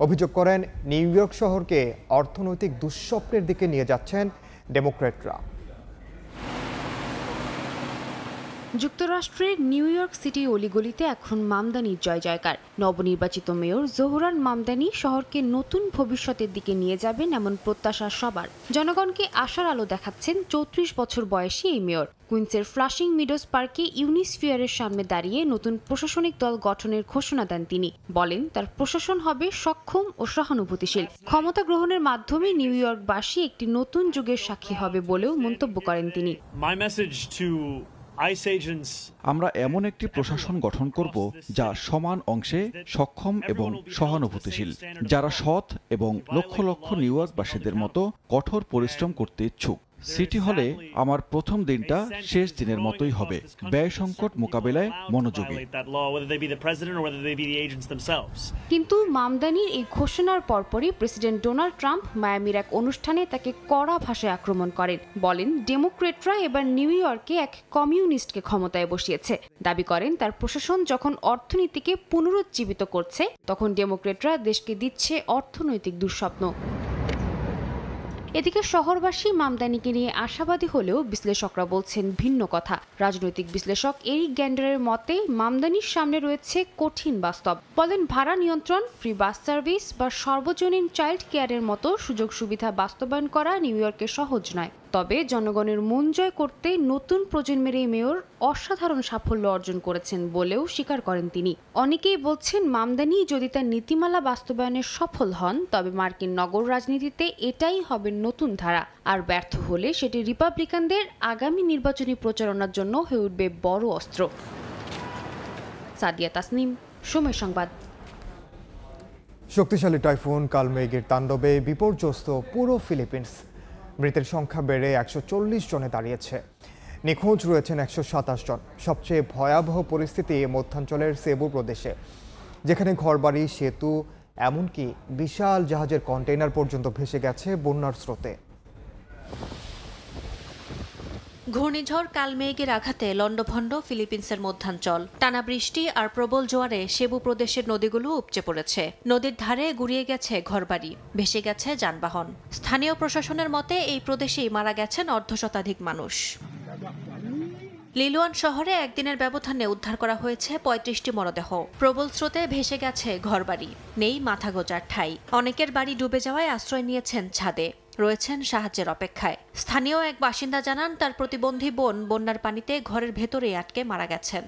Speaker 1: অভিযোগ করেন নিউ ইয়র্ক শহরকে অর্থনৈতিক দুঃস্বপ্নের দিকে নিয়ে যাচ্ছেন ডেমোক্র্যাটরা।
Speaker 18: যুক্তরাষ্ট্রের নিউ ইয়র্ক সিটি অলিগলিতে এখন মামদানির জয় জয়কার। নবনির্বাচিত মেয়র জোহরান মামদানি শহরকে নতুন ভবিষ্যতের দিকে নিয়ে যাবেন এমন প্রত্যাশা সবার। জনগণকে আশার আলো দেখাচ্ছেন 34 বছর বয়সী এই মেয়র। কুইন্সের ফ্লাশিং মিডোজ পার্কে ইউনিস্ফিয়ারের সামনে দাঁড়িয়ে নতুন প্রশাসনিক দল গঠনের ঘোষণা দেন তিনি। বলেন তার প্রশাসন হবে সক্ষম ও সহানুভূতিশীল। ক্ষমতা গ্রহণের মাধ্যমে নিউ ইয়র্কবাসী একটি নতুন যুগের সাক্ষী হবে বলেও মন্তব্য করেন তিনি।
Speaker 19: আমরা এমন একটি প্রশাসন গঠন করব যা সমান অংশে সক্ষম এবং সহানুভূতিশীল, যারা সৎ এবং লক্ষ লক্ষ নিউ ইয়র্কবাসীদের মতো কঠোর পরিশ্রম করতে ইচ্ছুক। সিটি হলে আমার প্রথম দিনটা শেষ দিনের মতোই হবে, ব্যয় সংকট মোকাবেলায় মনোযোগী।
Speaker 18: কিন্তু মামদানির এই ঘোষণার পরপরই প্রেসিডেন্ট ডোনাল্ড ট্রাম্প মায়ামির এক অনুষ্ঠানে তাকে কড়া ভাষায় আক্রমণ করেন। বলেন ডেমোক্রেটরা এবার নিউ ইয়র্কে এক কমিউনিস্টকে ক্ষমতায় বসিয়েছে। দাবি করেন তার প্রশাসন যখন অর্থনীতিকে পুনরুজ্জীবিত করছে, তখন ডেমোক্রেটরা দেশকে দিচ্ছে অর্থনৈতিক দুঃস্বপ্ন। এদিকে শহরবাসী মামদানিকে নিয়ে আশাবাদী হলেও বিশ্লেষকরা বলছেন ভিন্ন কথা। রাজনৈতিক বিশ্লেষক এরিক গ্যান্ডারের মতে মামদানির সামনে রয়েছে কঠিন বাস্তব। বলেন ভাড়া নিয়ন্ত্রণ, ফ্রি বাস সার্ভিস বা সর্বজনীন চাইল্ড কেয়ারের মতো সুযোগ সুবিধা বাস্তবায়ন করা নিউ ইয়র্কে সহজ নয়। তবে জনগণের মন জয় করতে নতুন প্রজন্মের এই মেয়র অসাধারণ সাফল্য অর্জন করেছেন বলেও স্বীকার করেন তিনি। অনেকেই বলছেন মামদানি যদি তার নীতিমালা বাস্তবায়নে সফল হন, তবে মার্কিন নগর রাজনীতিতে এটাই হবে নতুন ধারা। আর ব্যর্থ হলে সেটি রিপাবলিকানদের আগামী নির্বাচনী প্রচারণার জন্য হয়ে উঠবে বড় অস্ত্র। সাদিয়া তাসনিম, সময় সংবাদ।
Speaker 1: শক্তিশালী টাইফুন কালমেঘের তাণ্ডবে বিপর্যস্ত পুরো ফিলিপিন্স। মৃতের সংখ্যা বেড়ে 140 জনে দাঁড়িয়েছে। নিখোঁজ রয়েছেন 127 জন। সবচেয়ে ভয়াবহ পরিস্থিতি মধ্যাঞ্চলের সেবু প্রদেশে, যেখানে ঘরবাড়ি, সেতু, এমনকি বিশাল জাহাজের কন্টেইনার পর্যন্ত ভেসে গেছে বন্যার স্রোতে।
Speaker 20: ঘূর্ণিঝড় কালমেঘের আঘাতে লণ্ডভণ্ড ফিলিপিন্সের মধ্যাঞ্চল। টানা বৃষ্টি আর প্রবল জোয়ারে সেবু প্রদেশের নদীগুলো উপচে পড়েছে। নদীর ধারে গুড়িয়ে গেছে ঘরবাড়ি, ভেসে গেছে যানবাহন। স্থানীয় প্রশাসনের মতে এই প্রদেশেই মারা গেছেন অর্ধশতাধিক মানুষ। লিলুয়ান শহরে একদিনের ব্যবধানে উদ্ধার করা হয়েছে 35টি মরদেহ। প্রবল স্রোতে ভেসে গেছে ঘরবাড়ি, নেই মাথা গোজার ঠাঁই। অনেকের বাড়ি ডুবে যাওয়ায় আশ্রয় নিয়েছেন ছাদে, রয়েছেন সাহায্যের অপেক্ষায়। স্থানীয় এক বাসিন্দা জানান তার প্রতিবন্ধী বোন বন্যার পানিতে ঘরের ভেতরেই আটকে মারা গেছেন।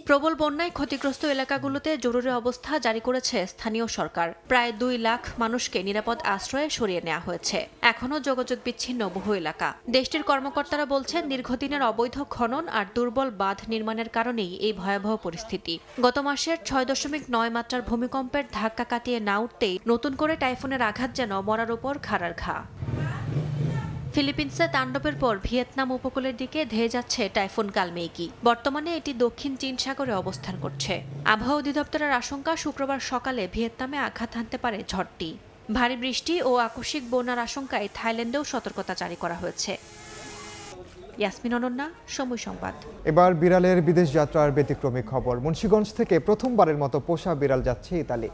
Speaker 20: প্রবল বন্যায় ক্ষতিগ্রস্ত এলাকাগুলোতে জরুরি অবস্থা জারি করেছে স্থানীয় সরকার। প্রায় 2 লাখ মানুষকে নিরাপদ আশ্রয়ে সরিয়ে নেওয়া হয়েছে। এখনও যোগাযোগ বিচ্ছিন্ন বহু এলাকা। দেশটির কর্মকর্তারা বলছেন দীর্ঘদিনের অবৈধ খনন আর দুর্বল বাঁধ নির্মাণের কারণেই এই ভয়াবহ পরিস্থিতি। গত মাসের 6.9 মাত্রার ভূমিকম্পের ধাক্কা কাটিয়ে না উঠতেই নতুন করে টাইফুনের আঘাত যেন মরার উপর খাড়ার ঘা। ফিলিপিন্সে তাণ্ডবের পর ভিয়েতনাম উপকূলের দিকে ধেয়ে যাচ্ছে টাইফুন কালমেঘি। বর্তমানে এটি দক্ষিণ চীন সাগরে অবস্থান করছে। আবহাওয়া অধিদপ্তরের আশঙ্কা শুক্রবার সকালে ভিয়েতনামে আঘাত হানতে পারে ঝড়টি। ভারী বৃষ্টি ও আকস্মিক বন্যার আশঙ্কায় থাইল্যান্ডেও সতর্কতা জারি করা হয়েছে। ইয়াসমিন অনন্যা, সময় সংবাদ।
Speaker 1: এবার বিড়ালের বিদেশ যাত্রার ব্যতিক্রমী খবর। মুন্সিগঞ্জ থেকে প্রথমবারের মতো পোষা বিড়াল যাচ্ছে ইতালি।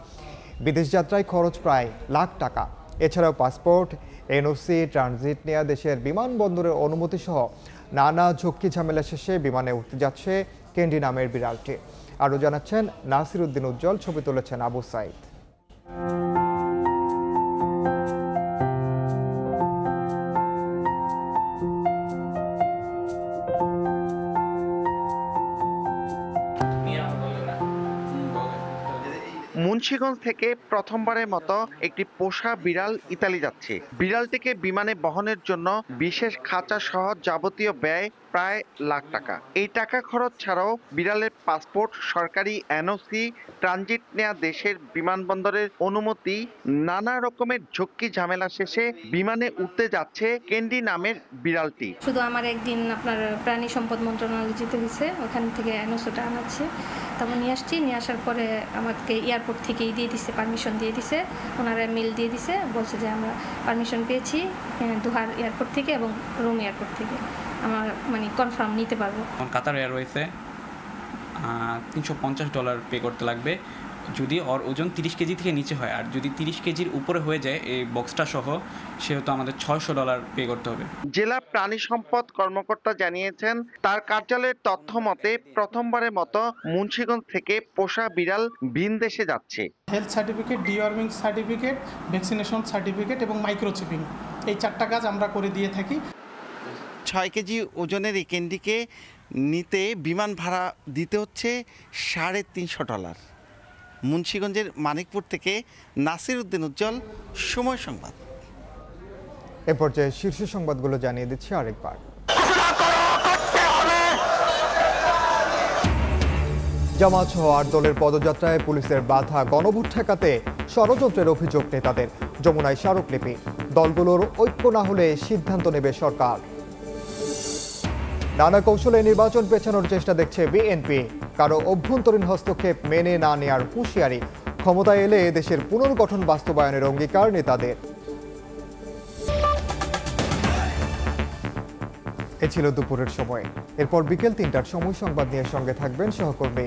Speaker 1: বিদেশ যাত্রায় খরচ প্রায় লাখ টাকা। এছাড়াও পাসপোর্ট, এনওসি, ট্রানজিট নেওয়া, দেশের বিমানবন্দরের অনুমতি সহ নানা ঝক্কি ঝামেলা শেষে বিমানে উঠতে যাচ্ছে ক্যান্ডি নামের বিড়ালটি। আরও জানাচ্ছেন নাসির উদ্দিন উজ্জ্বল, ছবি তুলেছেন আবু সাইদ।
Speaker 21: মুন্সিগঞ্জ থেকে প্রথমবারের মতো একটি পোষা বিড়াল ইতালি যাচ্ছে। বিড়ালটিকে বিমানে বহনের জন্য বিশেষ খাঁচা সহ যাবতীয় ব্যয় প্রায় লাখ টাকা। এই টাকা খরচ ছাড়াও বিড়ালের পাসপোর্ট, সরকারি এনওসি, ট্রানজিট নেওয়া, দেশের বিমানবন্দরের অনুমতি, নানা রকমের ঝক্কি ঝামেলা শেষে বিমানে উঠতে যাচ্ছে ক্যান্ডি নামের বিড়ালটি।
Speaker 22: শুধু আমার একদিন আপনার প্রাণী সম্পদ মন্ত্রণালয় যেতে হয়েছে, ওখান থেকে এনওসিটা আনাচ্ছে, তারপর নিয়ে আসছি। নিয়ে আসার পরে আমাকে এয়ারপোর্ট থেকেই দিয়ে দিছে, পারমিশন দিয়ে দিছে, ওনারা মেল দিয়ে দিছে, বলছে যে আমরা পারমিশন পেয়েছি দোহার এয়ারপোর্ট থেকে এবং রোম এয়ারপোর্ট থেকে, আমরা মানে কনফার্ম নিতে পারবো।
Speaker 24: কাতার এয়ারওয়েজে $350 পে করতে লাগবে
Speaker 2: যদি ওর ওজন 30 কেজি থেকে নিচে হয় আর যদি 30 কেজির উপরে হয়ে যায় এই বক্সটা সহ, সেহেতু আমাদের $600 পে করতে হবে।
Speaker 21: জেলা প্রাণী সম্পদ কর্মকর্তা জানিয়েছেন, তার কার্যালয়ের তথ্য মতে প্রথমবারের মতো মুন্সিগঞ্জ থেকে পোষা বিড়াল ভিন দেশে যাচ্ছে।
Speaker 7: Health certificate, deworming certificate, vaccination certificate এবং মাইক্রোচিপিং, এই 4টা কাজ আমরা করে দিয়ে থাকি।
Speaker 21: 6 কেজি ওজনের এই ক্যান্ডিকে নিতে বিমান ভাড়া দিতে হচ্ছে $350। মুন্সিগঞ্জের মানিকপুর থেকে নাসির উদ্দিন উজ্জ্বল, সময় সংবাদ।
Speaker 1: এ পর্যায়ে শীর্ষ সংবাদগুলো জানিয়ে দিচ্ছি আরেকবার। জামাত সহ 8 দলের পদযাত্রায় পুলিশের বাধা, গণভোট ঠেকাতে ষড়যন্ত্রের অভিযোগ নেতাদের। যমুনায় স্মারকলিপি, দলগুলোর ঐক্য না হলে সিদ্ধান্ত নেবে সরকার। নানা কৌশলে নির্বাচন পেছানোর চেষ্টা দেখছে বিএনপি, কারো অভ্যন্তরীণ হস্তক্ষেপ মেনে না নেয়ার হুঁশিয়ারি। ক্ষমতায় এলে দেশের পুনর্গঠন বাস্তবায়নের অঙ্গীকার নেতাদের। এ ছিল দুপুরের সময়। এরপর বিকেল 3টার সময় সংবাদ নিয়ে সঙ্গে থাকবেন সহকর্মী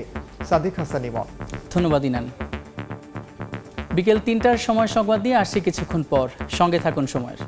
Speaker 1: সাদিক হাসান ইমন।
Speaker 4: ধন্যবাদ ইনান। বিকেল 3টার সময় সংবাদ নিয়ে আসছি কিছুক্ষণ পর, সঙ্গে থাকুন সময়ের।